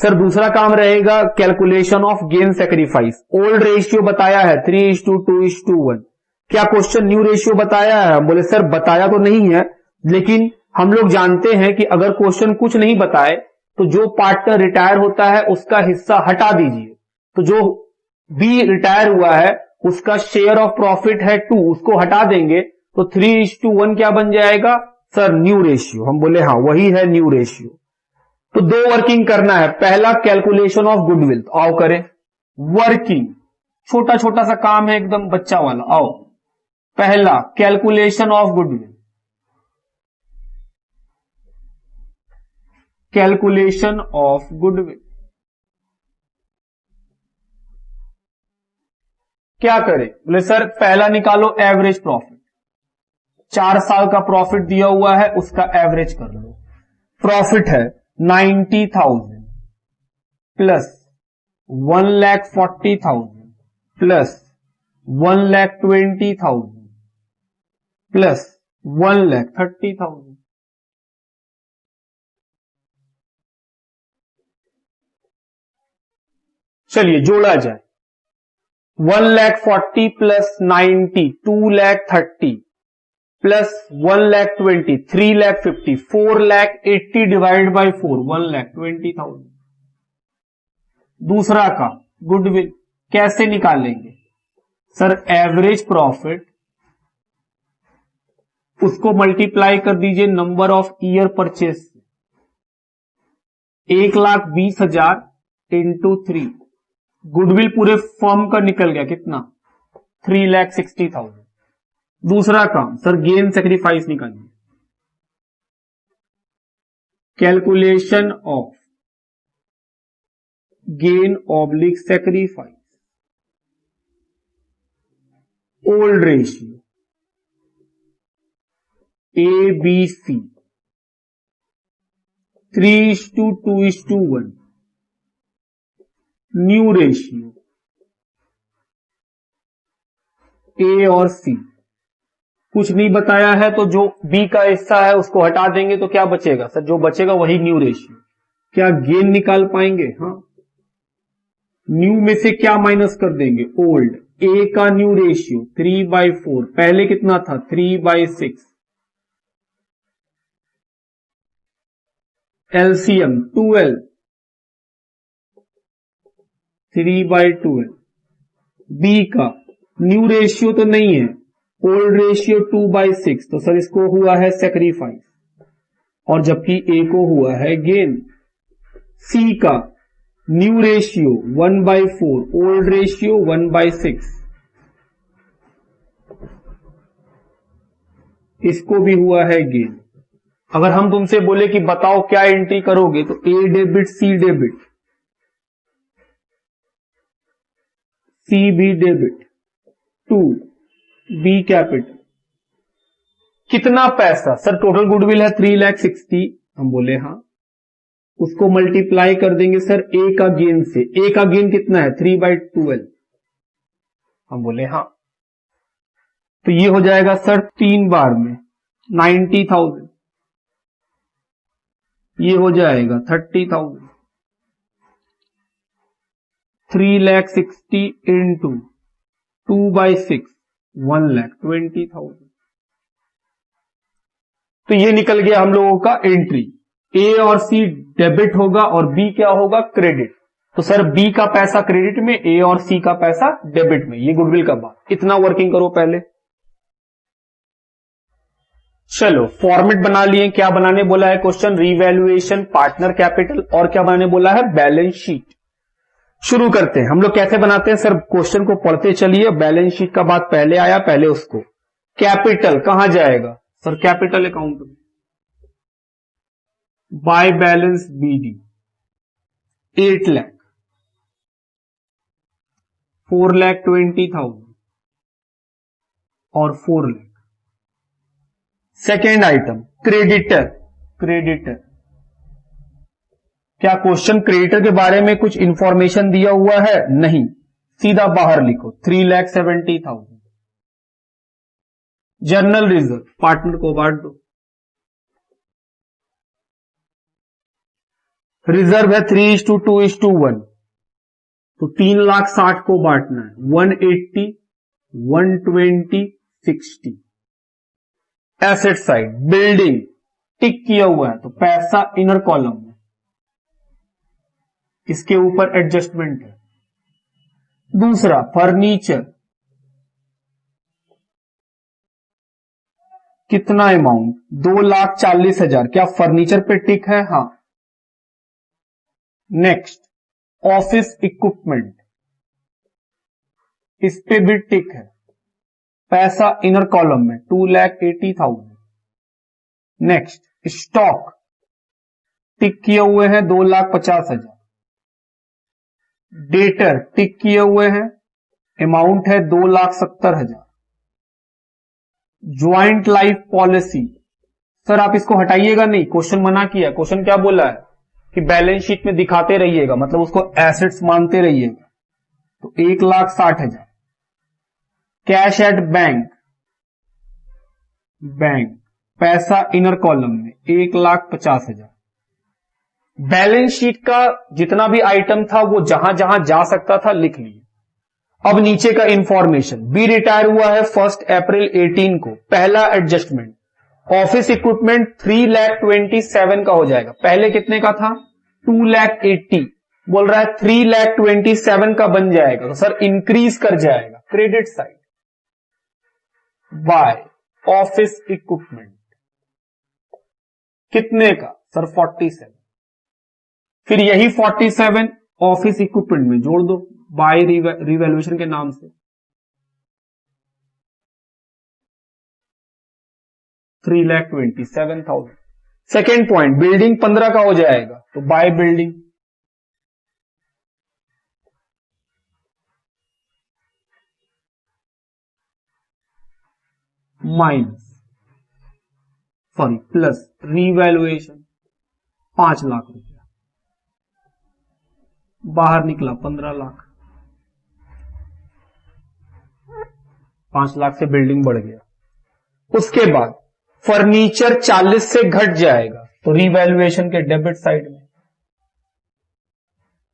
सर दूसरा काम रहेगा calculation of gain sacrifice. Old ratio बताया है 3:2:1. क्या क्वेश्चन न्यू रेशियो बताया है? बोले सर बताया तो नहीं है, लेकिन हम लोग जानते हैं कि अगर क्वेश्चन कुछ नहीं बताए तो जो पार्टनर रिटायर होता है उसका हिस्सा हटा दीजिए. तो जो बी रिटायर हुआ है उसका शेयर ऑफ प्रॉफिट है 2, उसको हटा देंगे तो 3:1 क्या बन जाएगा? Sir new ratio. हम बोले हाँ वही है न्यू रेशियो. तो 2 वर्किंग करना है. पहला कैलकुलेशन ऑफ गुडविल. तो आओ करें वर्किंग. छोटा छोटा सा काम है एकदम बच्चा वाला. आओ पहला calculation of goodwill. Calculation of goodwill क्या करें? बोले सर पहला निकालो एवरेज प्रॉफिट. 4 साल का प्रॉफिट दिया हुआ है उसका एवरेज कर लो. प्रॉफिट है 90,000 प्लस 1,40,000 प्लस 1,20,000 प्लस 1,30,000. चलिए जोड़ा जाए. 1,40,000 प्लस 90 2,30,000 प्लस 1,20,000 3,50,000 4,80,000 डिवाइड बाई 4 1,20,000. दूसरा काम गुडविल कैसे निकालेंगे? सर एवरेज प्रॉफिट उसको मल्टीप्लाई कर दीजिए number of year purchase. 1,20,000 into 3. Goodwill पूरे फर्म का निकल गया कितना? 3,60,000. दूसरा काम सर गेन सैक्रिफाइस निकालिए. Calculation of gain oblique sacrifice, old ratio ABC 3:2:1, new ratio A और C। कुछ नहीं बताया है तो जो B का हिस्सा है उसको हटा देंगे तो क्या बचेगा सर? जो बचेगा वही न्यू रेशियो। क्या गेन निकाल पाएंगे? हाँ, न्यू में से क्या माइनस कर देंगे? ओल्ड। A का न्यू रेशियो 3/4, पहले कितना था? 3/6। LCM 12, 3/12। B का न्यू रेशियो तो नहीं है, ओल्ड रेशियो 2/6, तो सर इसको हुआ है सेक्रीफाइस, और जबकि A को हुआ है गेन। C का न्यू रेशियो 1/4, ओल्ड रेशियो 1/6, इसको भी हुआ है गेन। अगर हम तुमसे बोले कि बताओ क्या एंट्री करोगे, तो A debit C debit, C भी डेबिट, 2 B कैपिटल। कितना पैसा? सर टोटल गुडविल है 3,60,000, हम बोले हाँ, उसको मल्टीप्लाई कर देंगे सर A का गेन से। A का गेन कितना है? 3/12, हम बोले हाँ, तो ये हो जाएगा सर 3 बार में 90,000, ये हो जाएगा 30,000। 3,60,000 इंटू 2/6, 1,20,000। तो ये निकल गया हम लोगों का एंट्री। A और C डेबिट होगा और B क्या होगा? क्रेडिट। तो सर B का पैसा क्रेडिट में, A और C का पैसा डेबिट में। ये गुडविल का बात। इतना वर्किंग करो पहले। चलो फॉर्मेट बना लिए। क्या बनाने बोला है क्वेश्चन? रीवैल्यूएशन, पार्टनर कैपिटल, और क्या बनाने बोला है? Balance sheet. शुरू करते हैं। हम लोग कैसे बनाते हैं सर? क्वेश्चन को पढ़ते चलिए। बैलेंस शीट का बात पहले आया, पहले उसको। कैपिटल कहां जाएगा सर? कैपिटल अकाउंट में। बाय बैलेंस BD 8 लाख, 4,20,000 और 4 lakh. Second item creditor. Creditor क्या क्वेश्चन क्रेडिटर के बारे में कुछ इंफॉर्मेशन दिया हुआ है? नहीं, सीधा बाहर लिखो 3,70,000। जर्नल रिजर्व पार्टनर को बांट दो। रिजर्व है 3:2:1, तो 3,60,000 को बांटना है। 180, 120, 60। एसेट साइड बिल्डिंग टिक किया हुआ है, तो पैसा इनर कॉलम में, इसके ऊपर एडजस्टमेंट है। दूसरा फर्नीचर, कितना अमाउंट? 2,40,000। क्या फर्नीचर पे टिक है? हाँ। नेक्स्ट ऑफिस इक्विपमेंट, इस पे भी टिक है, पैसा इनर कॉलम में 2,80,000। नेक्स्ट स्टॉक टिक किए हुए हैं 2,50,000। डेटर टिक किए हुए हैं, अमाउंट है 2,70,000। ज्वाइंट लाइफ पॉलिसी, सर आप इसको हटाइएगा नहीं, क्वेश्चन मना किया। क्वेश्चन क्या बोला है कि बैलेंस शीट में दिखाते रहिएगा, मतलब उसको एसेट्स मानते रहिएगा, तो 1,60,000। कैश एट बैंक, बैंक पैसा इनर कॉलम में 1,50,000। बैलेंस शीट का जितना भी आइटम था वो जहां जहां जा सकता था लिख लिए। अब नीचे का इंफॉर्मेशन, बी रिटायर हुआ है 1 अप्रैल 18 को। पहला एडजस्टमेंट ऑफिस इक्विपमेंट 3,27,000 का हो जाएगा। पहले कितने का था? 2,80,000। बोल रहा है 3,27,000 का बन जाएगा, तो सर इंक्रीज कर जाएगा credit side by office equipment. कितने का सर? 47। फिर यही 47 ऑफिस इक्विपमेंट में जोड़ दो बाय रिवैल्यूएशन के नाम से, 3,27,000। सेकेंड पॉइंट, बिल्डिंग 15 का हो जाएगा, तो by building. Plus revaluation 5 lakh रुपया, बाहर निकला 15 लाख। 5 लाख से बिल्डिंग बढ़ गया। उसके बाद फर्नीचर 40 से घट जाएगा, तो रीवैल्यूएशन के डेबिट साइड में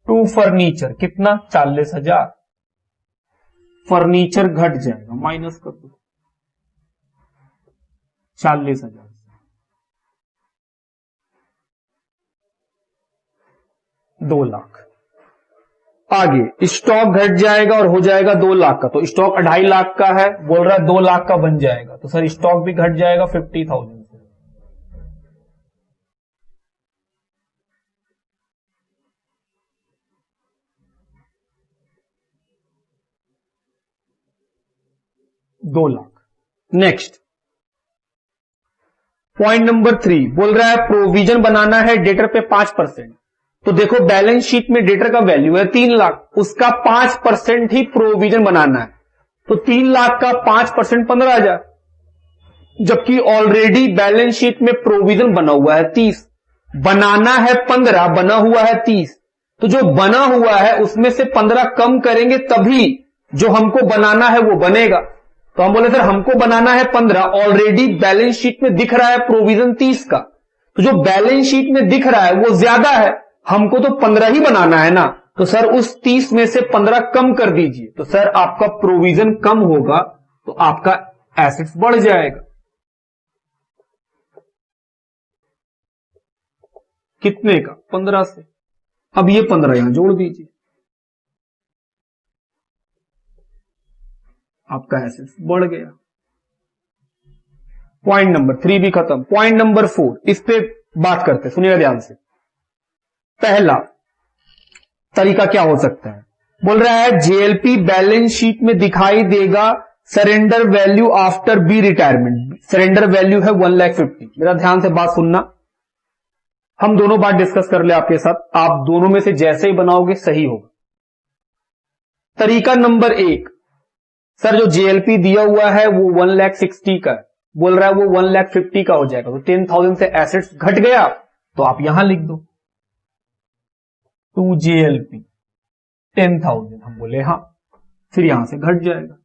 टू फर्नीचर कितना 40,000, फर्नीचर घट जाएगा, माइनस कर दो 40,000, 2 लाख। आगे स्टॉक घट जाएगा और हो जाएगा 2 लाख का, तो स्टॉक 2.5 लाख का है, बोल रहा है 2 लाख का बन जाएगा, तो सर स्टॉक भी घट जाएगा 50,000 से। दो लाख। नेक्स्ट पॉइंट नंबर 3 बोल रहा है प्रोविजन बनाना है डेटर पे 5%। तो देखो बैलेंस शीट में डेटर का वैल्यू है 3 लाख, उसका 5% ही प्रोविजन बनाना है, तो 3 लाख का 5% 15,000, जबकि ऑलरेडी बैलेंस शीट में प्रोविजन बना हुआ है 30, बनाना है 15, बना हुआ है 30, तो जो बना हुआ है उसमें से 15 कम करेंगे तभी जो हमको बनाना है वो बनेगा। तो हम बोले सर हमको बनाना है 15, ऑलरेडी बैलेंस शीट में दिख रहा है प्रोविजन 30 का, तो जो बैलेंस शीट में दिख रहा है वो ज्यादा है, हमको तो 15 ही बनाना है ना, तो सर उस 30 में से 15 कम कर दीजिए, तो सर आपका प्रोविजन कम होगा तो आपका एसेट्स बढ़ जाएगा। कितने का? 15 से। अब ये 15 यहां जोड़ दीजिए, आपका एसेट्स बढ़ गया। पॉइंट नंबर 3 भी खत्म। पॉइंट नंबर 4 इस पे बात करते हैं, सुनिएगा ध्यान से। पहला तरीका क्या हो सकता है, बोल रहा है जेएलपी बैलेंस शीट में दिखाई देगा surrender value after B retirement. Surrender value है 1,50,000। मेरा ध्यान से बात सुनना, हम दोनों बात डिस्कस कर ले आपके साथ, आप दोनों में से जैसे ही बनाओगे सही होगा। तरीका नंबर 1, सर जो जेएलपी दिया हुआ है वो 1,60,000 का है, बोल रहा है वो 1,50,000 का हो जाएगा, तो 10,000 से एसेट्स घट गया, तो आप यहां लिख दो 2 जेएलपी 10,000, हम बोले हां, फिर यहां से घट जाएगा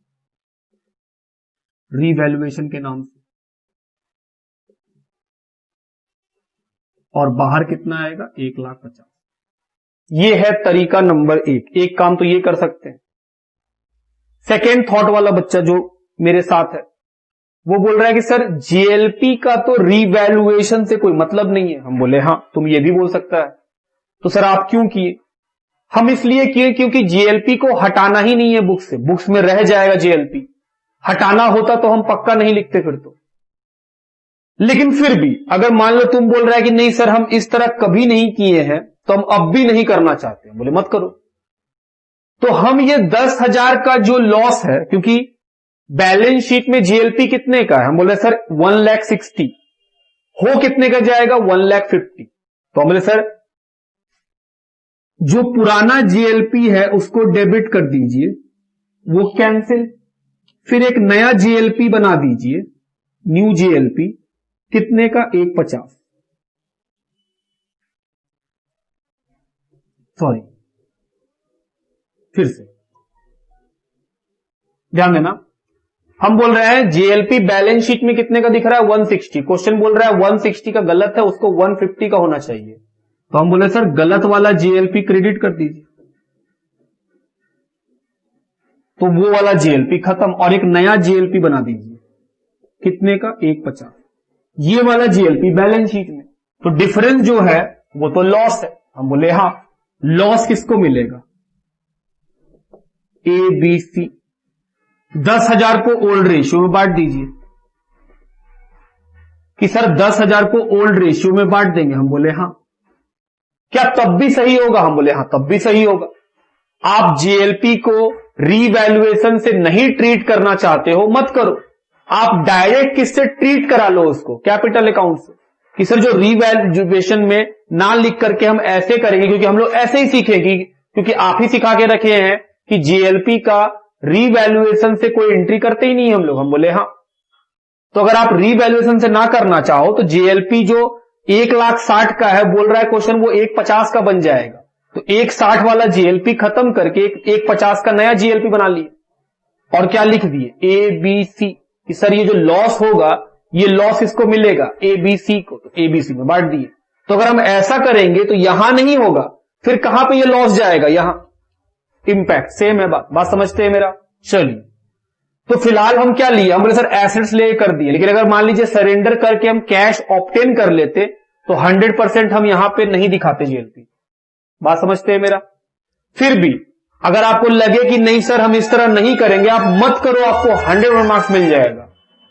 रीवैल्यूएशन के नाम से, और बाहर कितना आएगा 1,50,000। ये है तरीका नंबर 1। एक काम तो ये कर सकते हैं। सेकेंड थॉट वाला बच्चा जो मेरे साथ है वो बोल रहा है कि सर जेएलपी का तो रीवैल्यूएशन से कोई मतलब नहीं है, हम बोले हां, तुम ये भी बोल सकता है। तो सर आप क्यों किए? हम इसलिए किए क्योंकि जेएलपी को हटाना ही नहीं है बुक से, बुक्स में रह जाएगा जेएलपी। हटाना होता तो हम पक्का नहीं लिखते फिर तो। लेकिन फिर भी अगर मान लो तुम बोल रहा है कि नहीं सर हम इस तरह कभी नहीं किए हैं, तो हम अब भी नहीं करना चाहते, बोले मत करो, तो हम ये 10,000 का जो लॉस है, क्योंकि बैलेंस शीट में जेएलपी कितने का है, हम बोले सर 1,60,000, हो कितने का जाएगा 1,50,000, तो हम बोले सर जो पुराना जेएलपी है उसको डेबिट कर दीजिए, वो कैंसिल, फिर एक नया जेएलपी बना दीजिए, न्यू जेएलपी, कितने का 1,50,000, सॉरी फिर से ध्यान देना, हम बोल रहे हैं जेएलपी बैलेंस शीट में कितने का दिख रहा है 160, क्वेश्चन बोल रहा है 160 का गलत है, उसको 150 का होना चाहिए, तो हम बोले सर गलत वाला जेएलपी क्रेडिट कर दीजिए, तो वो वाला जेएलपी खत्म और एक नया जेएलपी बना दीजिए, कितने का 1,50,000, ये वाला जेएलपी बैलेंस शीट में, तो डिफरेंस जो है वो तो लॉस है, हम बोले हां, लॉस किसको मिलेगा ए बी सी, 10,000 को ओल्ड रेशियो में बांट दीजिए, कि सर 10,000 को ओल्ड रेशियो में बांट देंगे, हम बोले हां, क्या तब भी सही होगा, हम बोले हां तब भी सही होगा। आप जेएलपी को रीवैल्यूएशन से नहीं ट्रीट करना चाहते हो, मत करो, आप डायरेक्ट किससे ट्रीट करा लो उसको, कैपिटल अकाउंट से, कि सर जो रीवैल्यूएशन में ना लिख करके हम ऐसे करेंगे, क्योंकि हम लोग ऐसे ही सीखेंगे, क्योंकि आप ही सिखा के रखे हैं कि जीएलपी का रीवैल्यूएशन से कोई एंट्री करते ही नहीं हम लोग। हम बोले हाँ। तो अगर आप रीवैल्यूएशन से ना करना चाहो तो जीएलपी जो 1,60,000 का है बोल रहा है क्वेश्चन, वो 1,50,000 का बन जाएगा। तो 1,60,000 वाला जीएलपी खत्म करके 1,50,000 का नया जीएलपी बना लिए और क्या लिख दिए, ए बी सी, कि सर ये जो लॉस होगा ये लॉस इसको मिलेगा एबीसी को, तो एबीसी में बांट दिए। तो अगर हम ऐसा करेंगे तो यहां नहीं होगा, फिर कहां पे ये लॉस जाएगा, यहां इंपैक्ट। सेम है बात समझते हैं मेरा। चलिए, तो फिलहाल हम क्या लिए, हमने सर एसेट्स ले कर दिए, लेकिन अगर मान लीजिए सरेंडर करके हम कैश ऑब्टेन कर लेते तो 100% हम यहां पे नहीं दिखाते जीएलपी। बात समझते हैं मेरा। फिर भी अगर आपको लगे कि नहीं सर हम इस तरह नहीं करेंगे, आप मत करो, आपको 100 मार्क्स मिल जाएगा।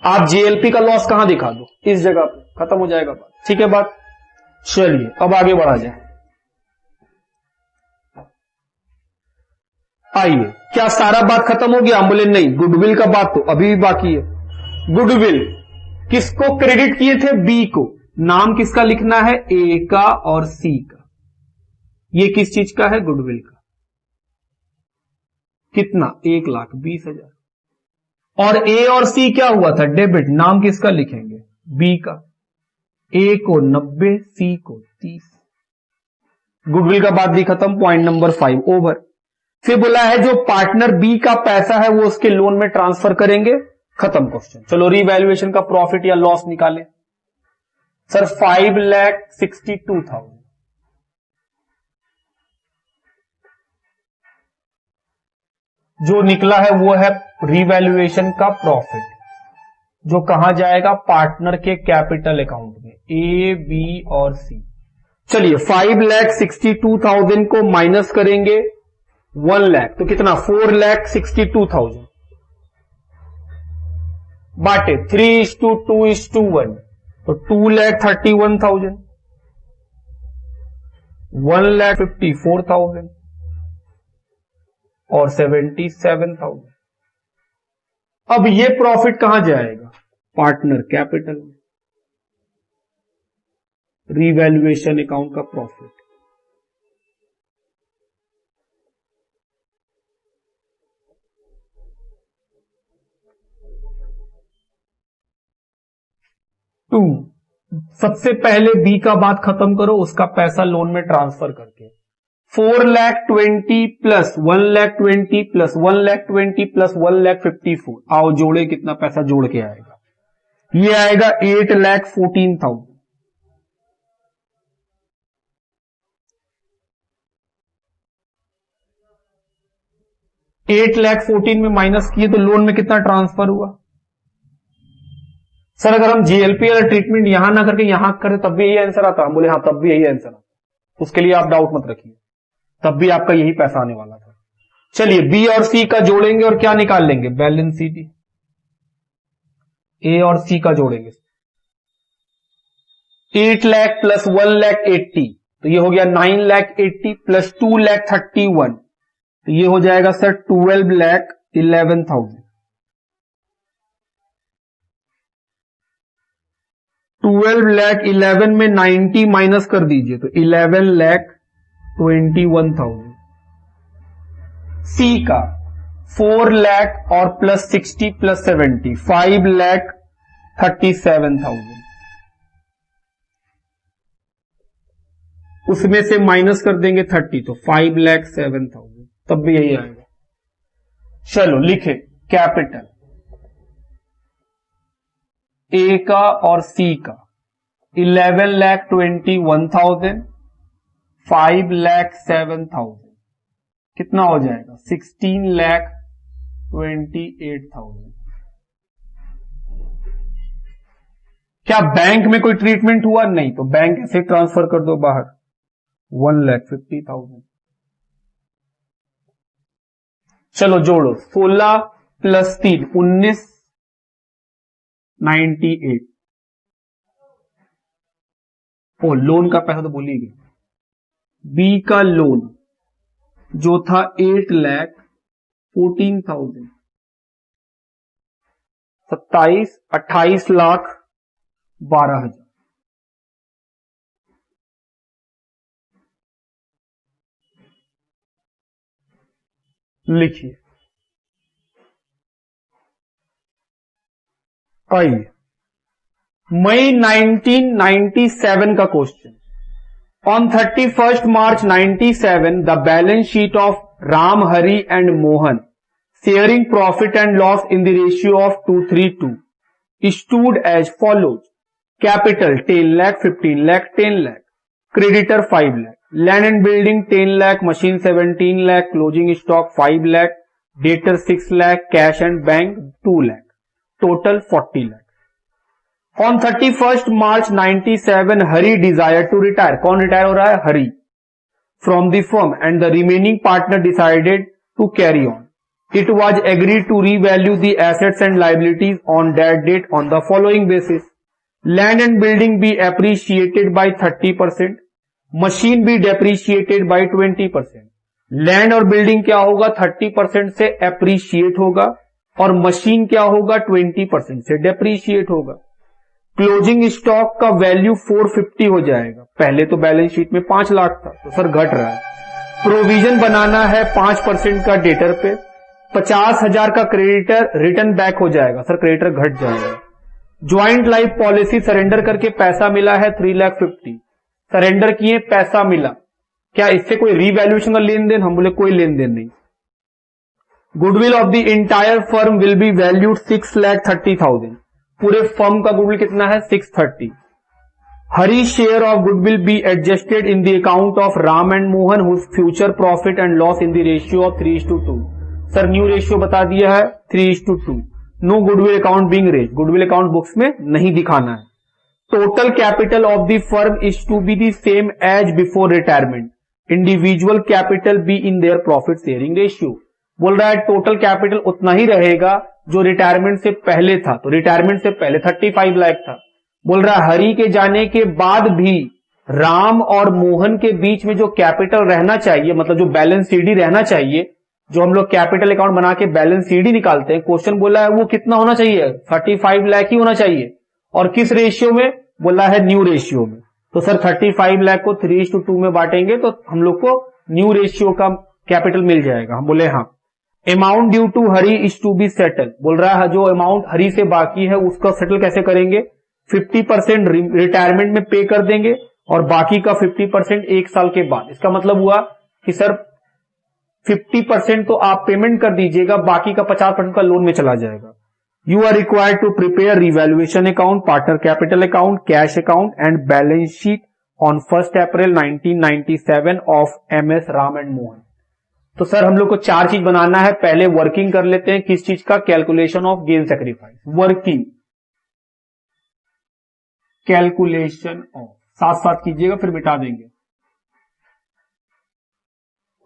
आप जीएलपी का लॉस कहां दिखा दो, इस जगह पे, खत्म हो जाएगा बात। ठीक है बात। चलिए अब आगे बढ़ा जाए। आइए, क्या सारा बात खत्म हो गया? हम बोले नहीं, गुडविल का बात तो अभी भी बाकी है। गुडविल किसको क्रेडिट किए थे? बी को। नाम किसका लिखना है? ए का और सी का। ये किस चीज का है? गुडविल का। कितना? 1,20,000। और ए और सी क्या हुआ था? डेबिट। नाम किसका लिखेंगे? बी का। ए को 90, सी को 30। गुडविल का बात भी खत्म। Point number 5 over. फिर बोला है जो पार्टनर बी का पैसा है वो उसके लोन में ट्रांसफर करेंगे। खत्म क्वेश्चन। चलो रीवैल्यूएशन का प्रॉफिट या लॉस निकालें। सर 5,62,000। जो निकला है वो है रीवैल्यूएशन का प्रॉफिट, जो कहां जाएगा? पार्टनर के कैपिटल अकाउंट में, ए बी और सी। चलिए 5,62,000 को माइनस करेंगे 1,00,000, तो कितना? 4,62,000 बांटे 3:2:1, तो 2,31,000, 1,54,000 और 77,000। अब ये प्रॉफिट कहां जाएगा? पार्टनर कैपिटल में, रीवैल्यूएशन अकाउंट का प्रॉफिट। टू, सबसे पहले बी का बात खत्म करो, उसका पैसा लोन में ट्रांसफर करके। 4,20,000 प्लस 1,20,000 प्लस 1,20,000 प्लस 1,54,000। आओ जोड़े, कितना पैसा जोड़ के आएगा? ये आएगा 8,14,000। $8,14,000 में माइनस किए तो लोन में कितना ट्रांसफर हुआ? सर अगर हम जीएलपी वाला ट्रीटमेंट यहां ना करके यहां करें तब भी यही आंसर आता। हम बोले हाँ तब भी यही आंसर आता, उसके लिए आप डाउट मत रखिए, तब भी आपका यही पैसा आने वाला था। चलिए बी और सी का जोड़ेंगे और क्या निकाल लेंगे? Balance sheet. ए और सी का जोड़ेंगे। 8,00,000 प्लस 1,80,000, तो ये हो गया 9,80,000 प्लस 2,31,000, तो ये हो जाएगा सर 12,11,000। 12,11,000 में 90 माइनस कर दीजिए तो 11,21,000। सी का 4,00,000 और प्लस 60 प्लस 70 5,37,000। उसमें से माइनस कर देंगे 30 तो 5,07,000, तब भी यही आएगा। चलो लिखे कैपिटल ए का और सी का 11,21,000 5,07,000 कितना हो जाएगा? 16,28,000। क्या बैंक में कोई ट्रीटमेंट हुआ? नहीं, तो बैंक ऐसे ट्रांसफर कर दो बाहर 1,50,000। चलो जोड़ो 16 प्लस 3 19,98। ओ लोन का पैसा तो भूल ही गए। बी का लोन जो था 8,14,000, 28,12,000। लिखिए। आइए मई 1997 का question. On 31st March 97 the balance sheet of Ram, Hari and Mohan sharing profit and loss in the ratio of 2:3:2 stood as follows: capital 10 lakh, 15 lakh, 10 lakh, creditor 5 lakh, land and building 10 lakh, machine 17 lakh, closing stock 5 lakh, debtor 6 lakh, cash and bank 2 lakh, total 40 lakh। On 31st March 97 Hari desire to retire. कौन रिटायर हो रहा है? Hari. From the firm and the remaining partner decided to carry on. It was agreed to revalue the assets and liabilities on that date on the following basis: land and building be appreciated by 30%, machine be depreciated by 20%। Land और building क्या होगा? 30% से appreciate होगा और machine क्या होगा? 20% से depreciate होगा। क्लोजिंग स्टॉक का वैल्यू 450 हो जाएगा। पहले तो बैलेंस शीट में 5 लाख था, तो सर घट रहा है। प्रोविजन बनाना है 5% का डेटर पे, 50,000 का क्रेडिटर रिटर्न बैक हो जाएगा, सर क्रेडिटर घट जाएगा। ज्वाइंट लाइफ पॉलिसी सरेंडर करके पैसा मिला है 3,50,000, सरेंडर किए पैसा मिला, क्या इससे कोई रीवैल्यूएशन का लेन देन? हम बोले कोई लेन देन नहीं। Goodwill of the entire firm will be valued 6,30,000, पूरे फर्म का गुडविल कितना है? 630। Hari share of goodwill be adjusted in the account of Ram and Mohan whose future profit and loss in the ratio of 3:2। Sir new ratio बता दिया है 3:2। No goodwill account being raised, goodwill account books में नहीं दिखाना है। Total capital of the firm is to be the same as before retirement, individual capital be in their profit sharing ratio. बोल रहा है टोटल कैपिटल उतना ही रहेगा जो रिटायरमेंट से पहले था, तो रिटायरमेंट से पहले 35 लाख था। बोल रहा है हरि के जाने के बाद भी राम और मोहन के बीच में जो कैपिटल रहना चाहिए, मतलब जो बैलेंस सीडी रहना चाहिए, जो हम लोग कैपिटल अकाउंट बना के बैलेंस सीडी निकालते हैं, क्वेश्चन बोला है वो कितना होना चाहिए? 35 लाख ही होना चाहिए। और किस रेशियो में? बोला है न्यू रेशियो में। तो सर 35 लाख को 3:2 में बांटेंगे तो हम लोग को न्यू रेशियो का कैपिटल मिल जाएगा। हम बोले हाँ। Amount due to Hari is to be settle, बोल रहा है जो अमाउंट हरी से बाकी है उसका सेटल कैसे करेंगे? 50% रिटायरमेंट में पे कर देंगे और बाकी का 50% 1 साल के बाद। इसका मतलब हुआ कि सर 50% तो आप पेमेंट कर दीजिएगा, बाकी का 50% का लोन में चला जाएगा। You are required to prepare revaluation account, partner capital account, cash account and balance sheet on 1 April 1997 of MS Ram and Mohan. तो सर हम लोग को 4 चीज बनाना है। पहले वर्किंग कर लेते हैं, किस चीज का? Calculation of gain sacrifice. Working calculation of, साथ साथ कीजिएगा फिर मिटा देंगे।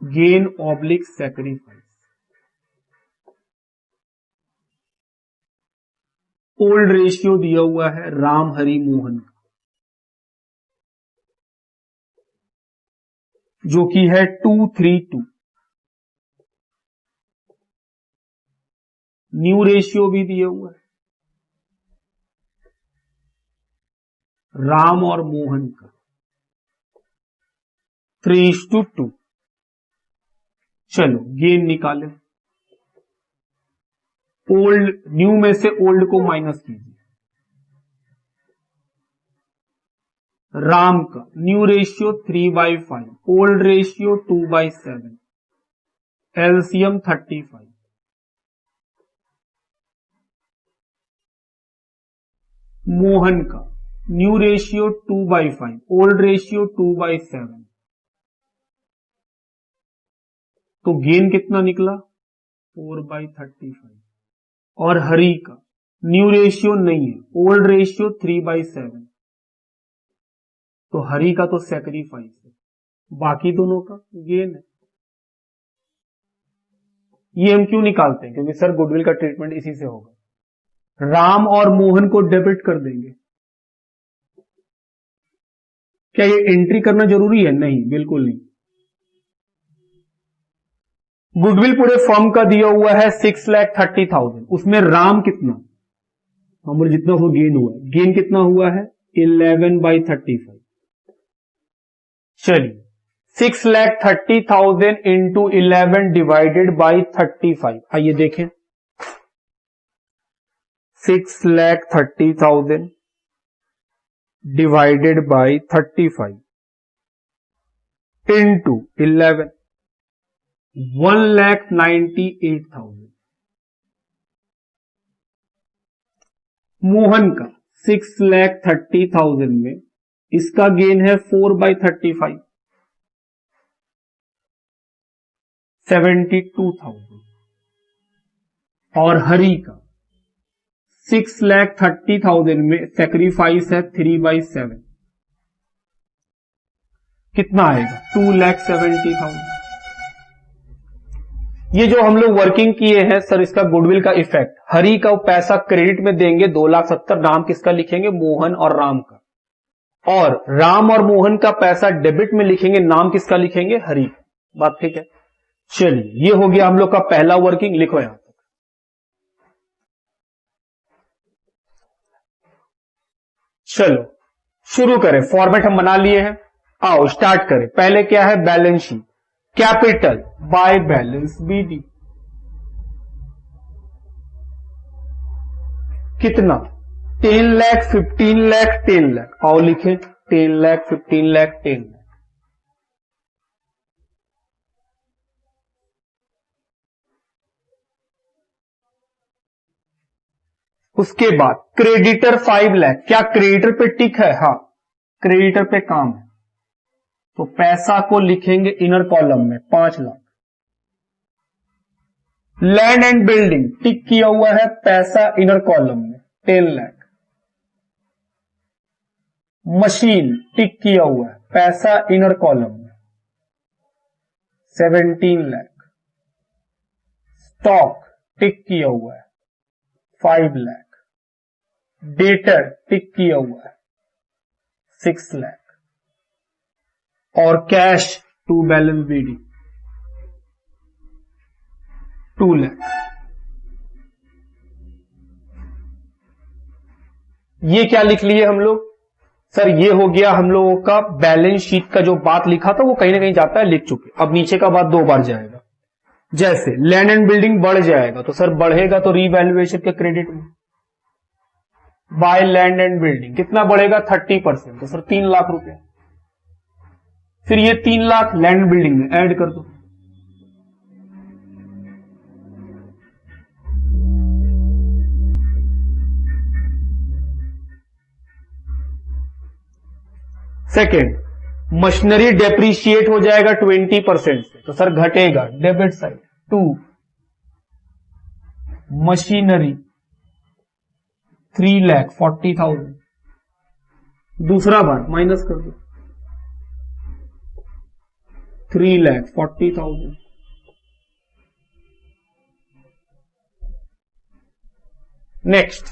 Gain oblique sacrifice. Old ratio दिया हुआ है राम हरि मोहन का, जो कि है 2:3:2। न्यू रेशियो भी दिया हुआ है राम और मोहन का 3:2। चलो गेन निकाले। ओल्ड, न्यू में से ओल्ड को माइनस कीजिए। राम का new ratio 3/5, old ratio 2/7, LCM 35। Mohan का न्यू रेशियो 2/5, ओल्ड रेशियो 2/7, तो गेन कितना निकला? 4/35। और हरी का न्यू रेशियो नहीं है, ओल्ड रेशियो 3/7, तो हरी का तो सैक्रिफाइस है, बाकी दोनों का गेन है। ये हम क्यों निकालते हैं? क्योंकि सर गुडविल का ट्रीटमेंट इसी से होगा। राम और मोहन को डेबिट कर देंगे। क्या ये एंट्री करना जरूरी है? नहीं, बिल्कुल नहीं। गुडविल पूरे फर्म का दिया हुआ है 6,30,000, उसमें राम कितना? हम बोले जितना वो गेन हुआ है। गेन कितना हुआ है? 11/35। चलिए 6,30,000 इंटू 11 डिवाइडेड बाई 35। आइए देखें, 6,30,000 डिवाइडेड बाई 35 इंटू 11, 1,98,000। मोहन का 6,30,000 में इसका गेन है 4/35, 72,000। और हरी का 6,30,000 में सेक्रीफाइस है 3/7, कितना आएगा 2,70,000। ये जो हम लोग वर्किंग किए हैं सर, इसका गुडविल का इफेक्ट, हरी का पैसा क्रेडिट में देंगे 2,70,000, नाम किसका लिखेंगे, मोहन और राम का, और राम और मोहन का पैसा डेबिट में लिखेंगे, नाम किसका लिखेंगे, हरी का। बात ठीक है। चलिए, ये हो गया हम लोग का पहला वर्किंग, लिखो यहां तक। चलो शुरू करें, फॉर्मेट हम बना लिए हैं, आओ स्टार्ट करें। पहले क्या है, balance sheet, capital by balance BD, कितना 10 लाख, 15 लाख, 10 लाख। आओ लिखें 10 लाख, 15 लाख, 10 लाख। उसके बाद क्रेडिटर 5 लाख, क्या क्रेडिटर पे टिक है, हाँ क्रेडिटर पे काम है, तो पैसा को लिखेंगे इनर कॉलम में 5 लाख। लैंड एंड बिल्डिंग टिक किया हुआ है, पैसा इनर कॉलम में 10 लाख। मशीन टिक किया हुआ है, पैसा इनर कॉलम में 17 लाख। स्टॉक टिक किया हुआ है 5 लाख। डेटर टिक किया हुआ है 6 लाख। और cash to balance BD 2 lakh. ये क्या लिख लिए हम लोग, सर ये हो गया हम लोगों का बैलेंस शीट का जो बात लिखा था वो कहीं ना कहीं जाता है, लिख चुके। अब नीचे का बात 2 बार जाएगा, जैसे लैंड एंड बिल्डिंग बढ़ जाएगा तो सर बढ़ेगा तो रीवैल्यूएशन के क्रेडिट में, बाय लैंड एंड बिल्डिंग कितना बढ़ेगा 30%, तो सर 3 लाख रुपए। फिर ये 3 लाख लैंड बिल्डिंग में ऐड कर दो, सेकेंड मशीनरी डेप्रीशिएट हो जाएगा 20% से, तो सर घटेगा डेबिट साइड टू मशीनरी 3,40,000। दूसरा बार माइनस कर दो 3,40,000। नेक्स्ट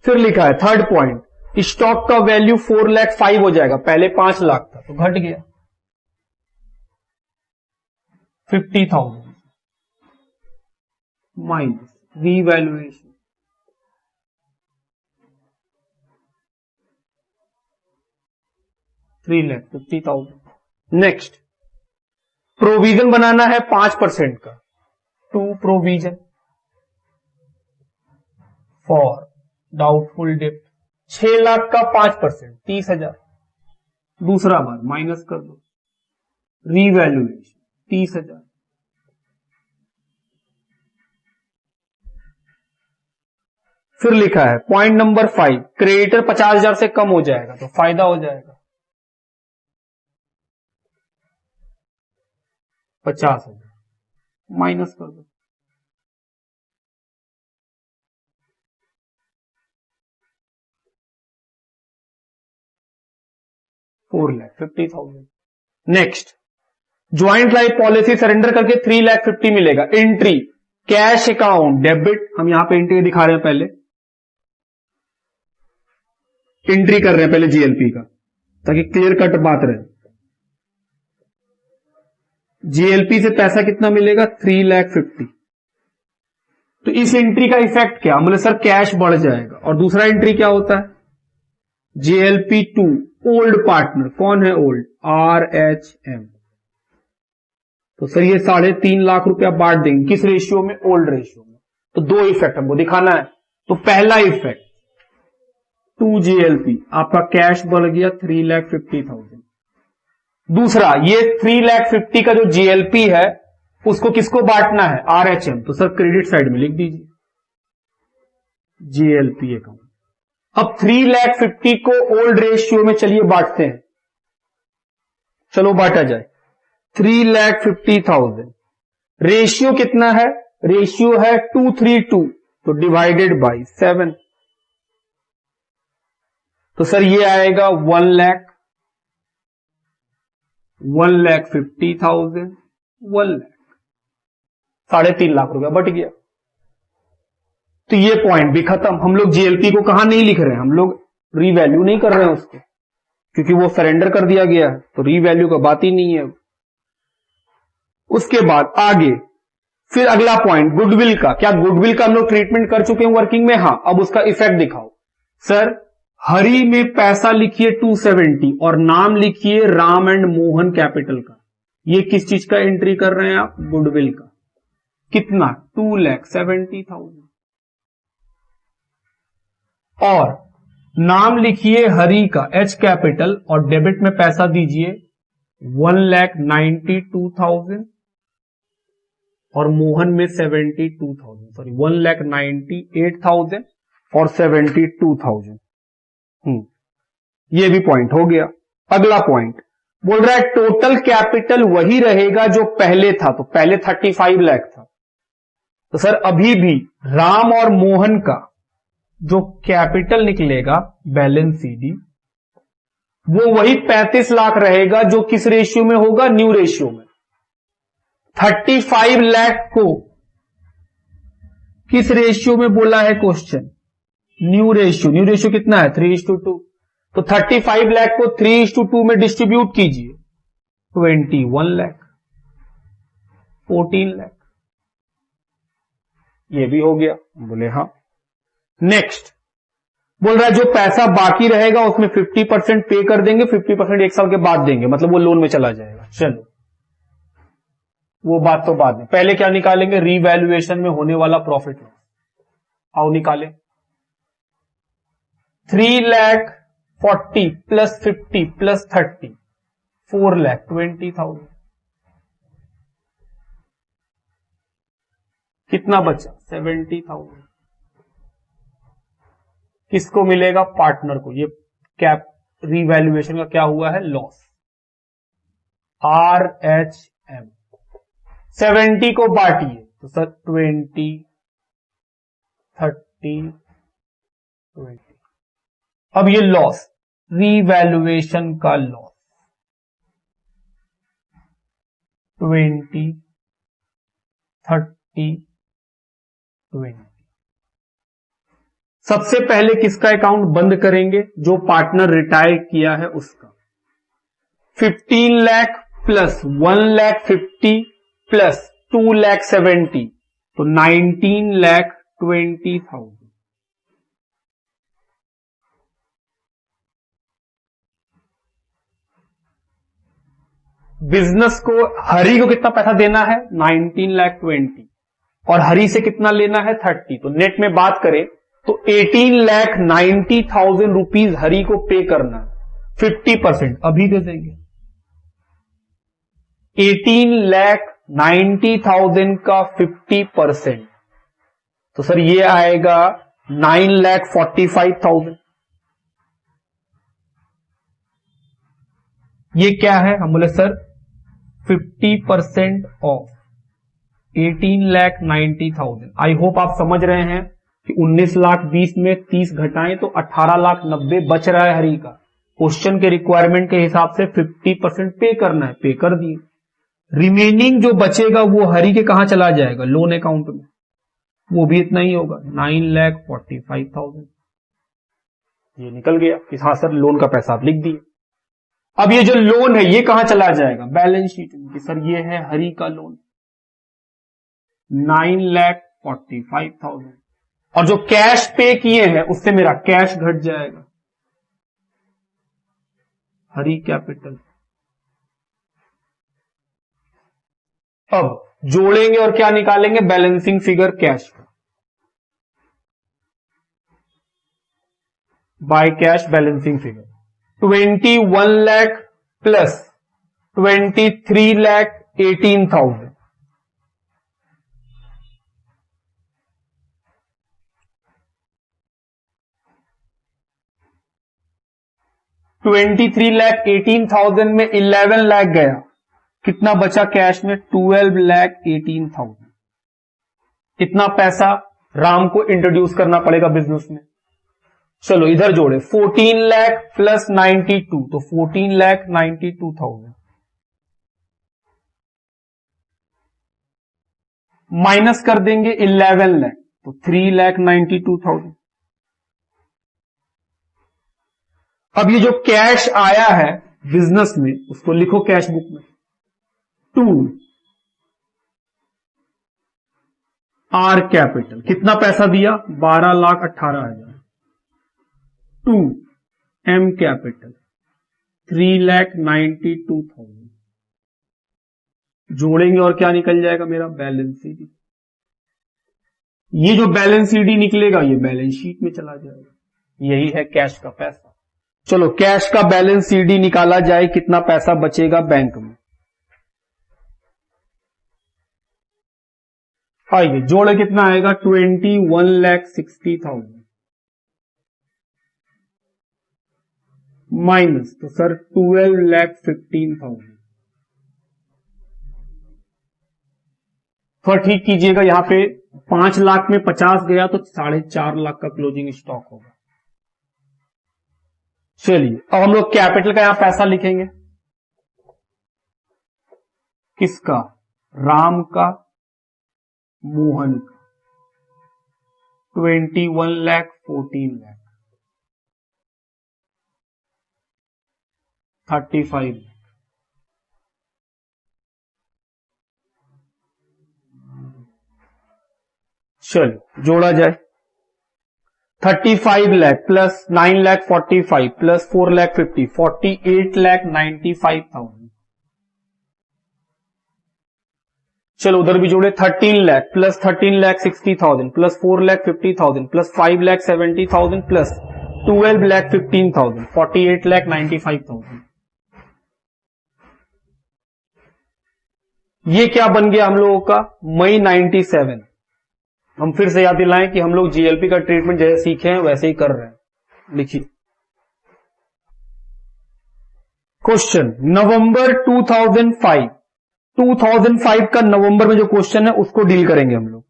फिर लिखा है थर्ड पॉइंट, स्टॉक का वैल्यू 4,05,000 हो जाएगा, पहले 5 लाख था तो घट गया 50,000 माइनस रीवैल्यूएशन 3,50,000। नेक्स्ट प्रोविजन बनाना है 5% का, to provision for doubtful debt 6 lakh का 5% 30,000। दूसरा बार माइनस कर दो रीवैल्यूएशन 30,000। फिर लिखा है पॉइंट नंबर 5, क्रेडिटर 50,000 से कम हो जाएगा तो फायदा हो जाएगा 50,000, माइनस कर दो 4,50,000। Next joint life policy surrender करके 3,50,000 मिलेगा। एंट्री कैश अकाउंट डेबिट, हम यहां पे एंट्री दिखा रहे हैं, पहले एंट्री कर रहे हैं पहले जीएलपी का ताकि क्लियर कट बात रहे। जीएलपी से पैसा कितना मिलेगा 3,50,000। तो इस एंट्री का इफेक्ट क्या, मतलब सर कैश बढ़ जाएगा। और दूसरा एंट्री क्या होता है जीएलपी 2 ओल्ड पार्टनर, कौन है ओल्ड? RHM। तो सर ये 3.5 लाख रुपया बांट देंगे किस रेशियो में? ओल्ड रेशियो में। तो 2 इफेक्ट हमको दिखाना है। तो पहला इफेक्ट 2 GLP, आपका कैश बढ़ गया 3,50,000। दूसरा, ये 3,50,000 का जो GLP है उसको किसको बांटना है? RHM। तो सर क्रेडिट साइड में लिख दीजिए GLP अकाउंट। अब 3,50,000 को ओल्ड रेशियो में चलिए बांटते हैं, चलो बांटा जाए। 3,50,000 रेशियो कितना है? रेशियो है 2:3:2, तो डिवाइडेड बाई 7। तो सर ये आएगा 1,50,000, 1,00,000, 3.5 लाख रुपया बट गया। तो ये पॉइंट भी खत्म। हम लोग जीएलपी को कहां नहीं लिख रहे हैं, हम लोग रीवैल्यू नहीं कर रहे हैं उसको, क्योंकि वो सरेंडर कर दिया गया है, तो रीवैल्यू का बात ही नहीं है। उसके बाद आगे फिर अगला पॉइंट गुडविल का। क्या गुडविल का हम लोग ट्रीटमेंट कर चुके हैं वर्किंग में? हां। अब उसका इफेक्ट दिखाओ। सर हरी में पैसा लिखिए 270 और नाम लिखिए राम एंड मोहन कैपिटल का। ये किस चीज का एंट्री कर रहे हैं आप? गुडविल का। कितना? 2,70,000। और नाम लिखिए हरी का एच कैपिटल और डेबिट में पैसा दीजिए 1,92,000 और मोहन में 72,000, सॉरी 1,98,000 और 72,000। ये भी पॉइंट हो गया। अगला पॉइंट बोल रहा है टोटल कैपिटल वही रहेगा जो पहले था, तो पहले 35 लाख था। तो सर अभी भी राम और मोहन का जो कैपिटल निकलेगा बैलेंस सीडी, वो वही 35 लाख रहेगा, जो किस रेशियो में होगा? न्यू रेशियो में। 35 लाख को किस रेशियो में बोला है question? New ratio. New ratio कितना है? 3:2। तो 35 लाख को 3:2 में डिस्ट्रीब्यूट कीजिए, 21 लाख, 14 लाख। ये भी हो गया। बोले हाँ। नेक्स्ट बोल रहा है जो पैसा बाकी रहेगा उसमें 50% पे कर देंगे, 50% 1 साल के बाद देंगे, मतलब वो लोन में चला जाएगा। चलो वो बात तो बाद में, पहले क्या निकालेंगे? रीवैल्यूएशन में होने वाला प्रॉफिट लॉस। आओ निकालें। 3,40,000 प्लस 50 प्लस 30, 4,20,000। कितना बचा? 70,000। किसको मिलेगा? पार्टनर को। ये कैप रीवैल्यूएशन का क्या हुआ है? लॉस। RHM 70 को बांटिए, तो सर 20, 30, 20। अब ये लॉस, रीवैल्यूएशन का लॉस 20, 30, 20। सबसे पहले किसका अकाउंट बंद करेंगे? जो पार्टनर रिटायर किया है उसका। 15 लाख प्लस 1,50,000 प्लस 2,70,000, तो 19,20,000। बिजनेस को, हरी को कितना पैसा देना है? 19,20,000 और हरी से कितना लेना है? 30। तो नेट में बात करें तो 18,90,000 रुपीज हरी को पे करना है। 50% अभी दे देंगे। 18,90,000 का 50%, तो सर ये आएगा 9,45,000। ये क्या है? हम बोले सर 50% ऑफ 18,90,000। आई होप आप समझ रहे हैं कि 19,20,000 में 30 घटाएं तो 18,90,000 बच रहा है हरी का। क्वेश्चन के रिक्वायरमेंट के हिसाब से 50% पे करना है, पे कर दिए। रिमेनिंग जो बचेगा वो हरी के कहां चला जाएगा? लोन अकाउंट में। वो भी इतना ही होगा, 9,45,000। ये निकल गया कि हाँ सर लोन का पैसा आप लिख दिए। अब ये जो लोन है ये कहां चला जाएगा? बैलेंस शीट में कि सर ये है हरी का लोन 9,45,000, और जो कैश पे किए हैं उससे मेरा कैश घट जाएगा। हरी कैपिटल। अब जोड़ेंगे और क्या निकालेंगे, बैलेंसिंग फिगर कैश का, by cash balancing figure 21 lakh plus 23,18,000। $23,18,000 में 11 लाख गया, कितना बचा कैश में, 12,18,000। इतना पैसा राम को इंट्रोड्यूस करना पड़ेगा बिजनेस में। चलो इधर जोड़े, 14 लाख प्लस 92, तो 14,92,000 माइनस कर देंगे 11 लाख, तो 3,92,000। अब ये जो कैश आया है बिजनेस में उसको लिखो कैश बुक में, 2 आर कैपिटल, कितना पैसा दिया, 12,18,000। 2 एम कैपिटल 3,92,000। जोड़ेंगे और क्या निकल जाएगा मेरा, बैलेंस सीडी। ये जो बैलेंस सीडी निकलेगा ये बैलेंस शीट में चला जाएगा, यही है कैश का पैसा। चलो कैश का बैलेंस सीडी निकाला जाए, कितना पैसा बचेगा बैंक में। आइए जोड़े, कितना आएगा, 21,60,000 माइनस, तो सर 12,15,000। थोड़ा ठीक कीजिएगा, यहां पे 5 लाख में 50 गया तो 4.5 लाख का क्लोजिंग स्टॉक होगा। चलिए अब हम लोग कैपिटल का यहां पैसा लिखेंगे, किसका, राम का, मोहन का, 21 लाख 14 लाख 35 लाख। चलो जोड़ा जाए, 35 लाख प्लस 9,45,000 प्लस 4,50,000 48,95,000। चलो उधर भी जोड़े, 13 lakh plus 13,60,000 plus 4,50,000 plus 5,70,000 plus 12,15,000 48,95,000। ये क्या बन गया हम लोगों का, मई 97। हम फिर से याद दिलाएं कि हम लोग जीएलपी का ट्रीटमेंट जैसे सीखे हैं वैसे ही कर रहे हैं। लिखिए क्वेश्चन, नवंबर 2005 का नवंबर में जो क्वेश्चन है उसको डील करेंगे हम लोग।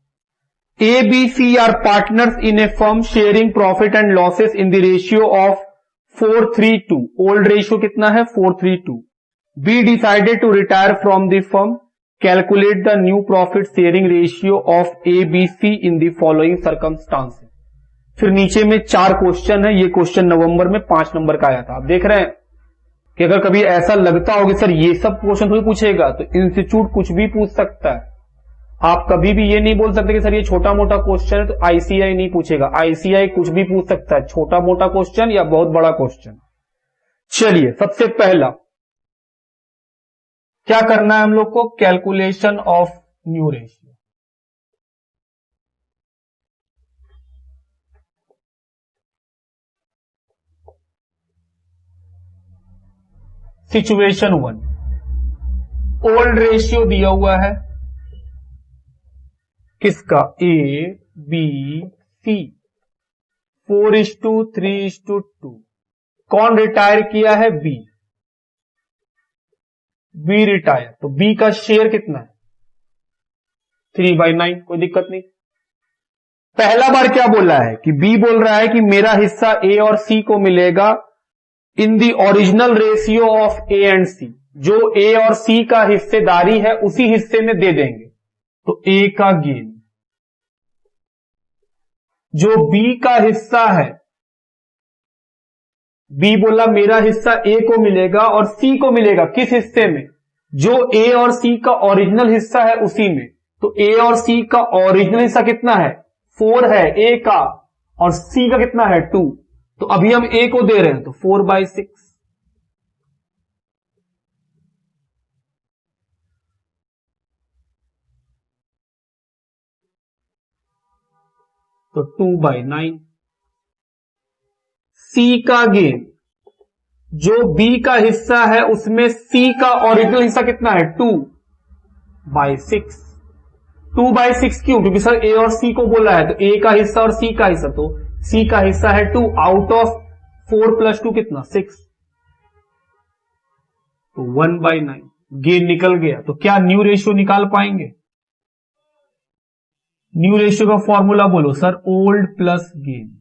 A B C are partners in a firm sharing profit and losses in the ratio of 4:3:2। Old ratio कितना है, 4:3:2। B decided to retire from the firm, calculate the new profit sharing ratio of A B C in the following circumstances. फिर नीचे में 4 question है, ये question नवंबर में 5 number का आया था। आप देख रहे हैं कि अगर कभी ऐसा लगता होगा सर ये सब क्वेश्चन थोड़ी पूछेगा, तो इंस्टीट्यूट कुछ भी पूछ सकता है। आप कभी भी ये नहीं बोल सकते कि सर ये छोटा मोटा क्वेश्चन है तो आईसीआई नहीं पूछेगा। आईसीआई कुछ भी पूछ सकता है, छोटा मोटा क्वेश्चन या बहुत बड़ा क्वेश्चन। चलिए सबसे पहला क्या करना है हम लोग को, calculation of new ratio. Situation 1, old ratio दिया हुआ है किसका, ए बी सी 4:3:2। कौन रिटायर किया है, बी रिटायर, तो बी का शेयर कितना है, 3/9। कोई दिक्कत नहीं। पहला बार क्या बोला है कि बी बोल रहा है कि मेरा हिस्सा ए और सी को मिलेगा in the original ratio of A and C. जो ए और सी का हिस्सेदारी है उसी हिस्से में दे देंगे, तो ए का गेन। जो बी का हिस्सा है, बी बोला मेरा हिस्सा ए को मिलेगा और सी को मिलेगा किस हिस्से में, जो ए और सी का ओरिजिनल हिस्सा है उसी में। तो ए और सी का ओरिजिनल हिस्सा कितना है, 4 है ए का, और सी का कितना है 2। तो अभी हम ए को दे रहे हैं तो 4/6। तो 2/9। सी का गेन, जो बी का हिस्सा है उसमें सी का ओरिजिनल हिस्सा कितना है 2/6। 2/6 क्यों? क्योंकि सर ए और सी को बोला है, तो ए का हिस्सा और सी का हिस्सा, तो सी का हिस्सा है 2 आउट ऑफ 4 + 2 कितना 6, तो 1/9 गेन निकल गया। तो क्या न्यू रेशियो निकाल पाएंगे? न्यू रेशियो का फॉर्मूला बोलो सर, ओल्ड प्लस गेन।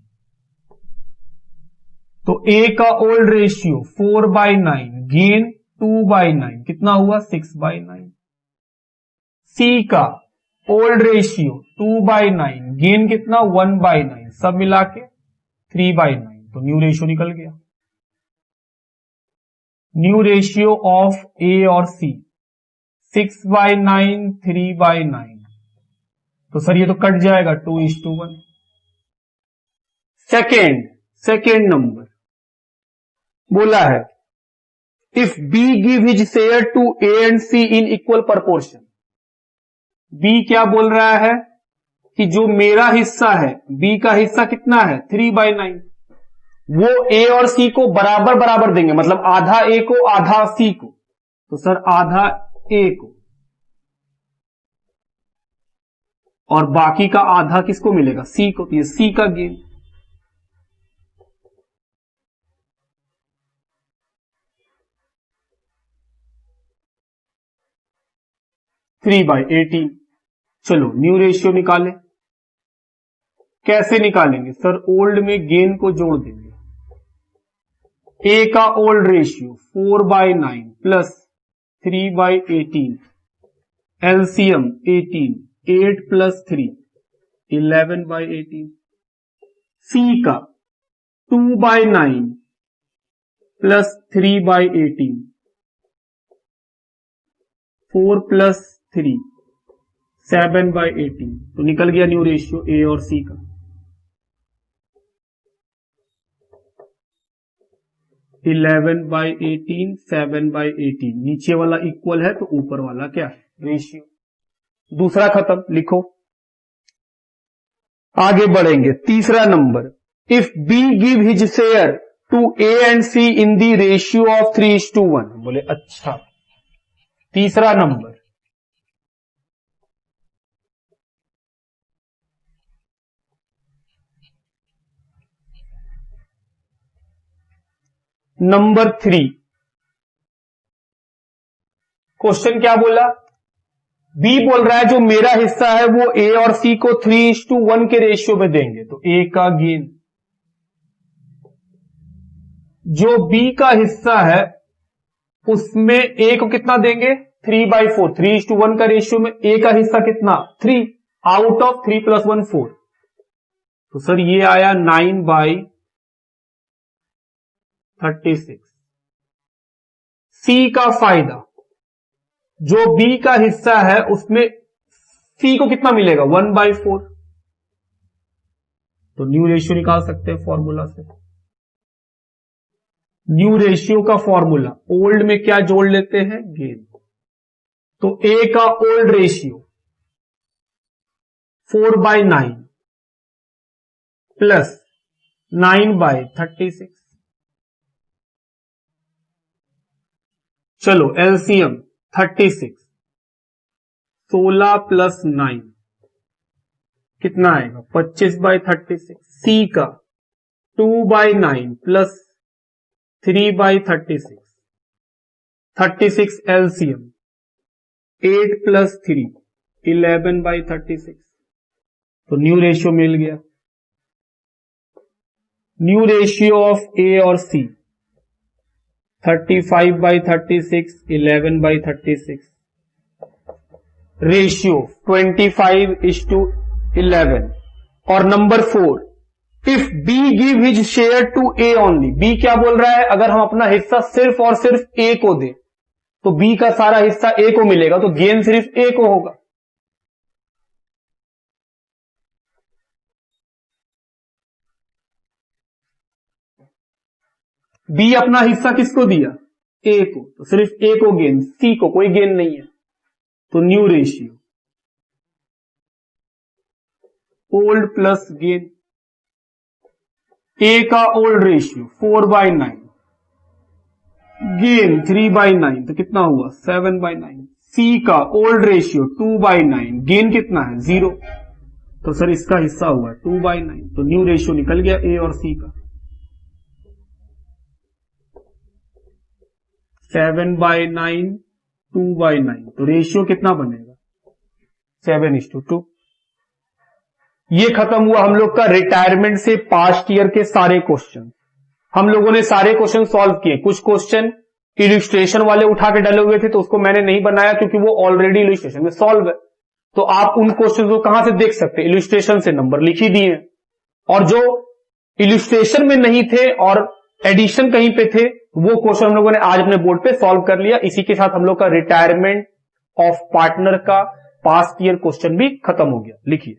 तो ए का ओल्ड रेशियो 4/9, गेन 2/9, कितना हुआ 6/9। सी का ओल्ड रेशियो 2/9, गेन कितना 1/9, सब मिला के 3/9, तो न्यू रेशियो निकल गया। न्यू रेशियो ऑफ ए और सी 6/9, 3/9, तो सर ये तो कट जाएगा 2:1। सेकेंड नंबर बोला है if B give his share to A and C in equal proportion. B क्या बोल रहा है कि जो मेरा हिस्सा है, बी का हिस्सा कितना है 3/9, वो ए और सी को बराबर बराबर देंगे, मतलब आधा ए को आधा सी को, तो सर आधा ए को और बाकी का आधा किसको मिलेगा सी को, तो ये सी का गेन। Three by 18। चलो न्यू रेशियो निकालें। कैसे निकालेंगे सर? ओल्ड में गेन को जोड़ देंगे। ए का ओल्ड रेशियो 4/9 प्लस 3/18, एलसीएम 18, 8 + 3 11/18। सी का 2/9 प्लस 3/18, 4 + 3 7/18, तो निकल गया न्यू रेशियो ए और सी का। 11/18, 7/18, नीचे वाला इक्वल है तो ऊपर वाला क्या है रेशियो। दूसरा खत्म, लिखो। आगे बढ़ेंगे। तीसरा number, if B give his share to A and C in the ratio of 3:1। बोले अच्छा। तीसरा नंबर, नंबर 3, क्वेश्चन क्या बोला? बी बोल रहा है जो मेरा हिस्सा है वो ए और सी को 3:1 के रेशियो में देंगे, तो ए का गेन। जो बी का हिस्सा है उसमें ए को कितना देंगे 3/4, 3:1 का रेशियो में ए का हिस्सा कितना 3, आउट ऑफ 3 + 1 4, तो सर ये आया 9/36। सी का फायदा, जो बी का हिस्सा है उसमें सी को कितना मिलेगा 1/4, तो न्यू रेशियो निकाल सकते हैं फॉर्मूला से। न्यू रेशियो का फॉर्मूला, ओल्ड में क्या जोड़ लेते हैं गेन, तो ए का ओल्ड रेशियो 4/9 प्लस 9/36। चलो एलसीएम 36, 16 + 9 कितना आएगा 25/36। सी का 2/9 प्लस 3/36, 36 एलसीएम 8 + 3 11/36, तो न्यू रेशियो मिल गया। न्यू रेशियो ऑफ ए और सी 35/36, 11/36, रेशियो 25:11। और number 4, if B give his share to A only. B क्या बोल रहा है? अगर हम अपना हिस्सा सिर्फ और सिर्फ ए को दें तो बी का सारा हिस्सा ए को मिलेगा, तो गेन सिर्फ ए को होगा। बी अपना हिस्सा किसको दिया ए को, तो सिर्फ ए को गेन, सी को कोई गेन नहीं है, तो new ratio old plus gain. A का ओल्ड रेशियो 4/9, गेन 3/9, तो कितना हुआ 7/9। सी का ओल्ड रेशियो 2/9, गेन कितना है 0, तो सर इसका हिस्सा हुआ 2/9, तो न्यू रेशियो निकल गया ए और सी का। 7/9, 2/9, तो रेशियो कितना बनेगा 7:2। ये खत्म हुआ हम लोग का रिटायरमेंट से पास्ट ईयर के सारे क्वेश्चन। हम लोगों ने सारे क्वेश्चन सॉल्व किए। कुछ क्वेश्चन इलिस्ट्रेशन वाले उठा के डाले हुए थे तो उसको मैंने नहीं बनाया क्योंकि वो ऑलरेडी इलिस्ट्रेशन में सॉल्व है। तो आप उन क्वेश्चन को कहां से देख सकते हैं, इलिस्ट्रेशन से नंबर लिख ही दिए। और जो इलिस्ट्रेशन में नहीं थे और एडिशन कहीं पे थे वो क्वेश्चन हम लोगों ने आज अपने बोर्ड पे सॉल्व कर लिया। इसी के साथ हम लोग का रिटायरमेंट ऑफ पार्टनर का पास्ट ईयर क्वेश्चन भी खत्म हो गया। लिखिए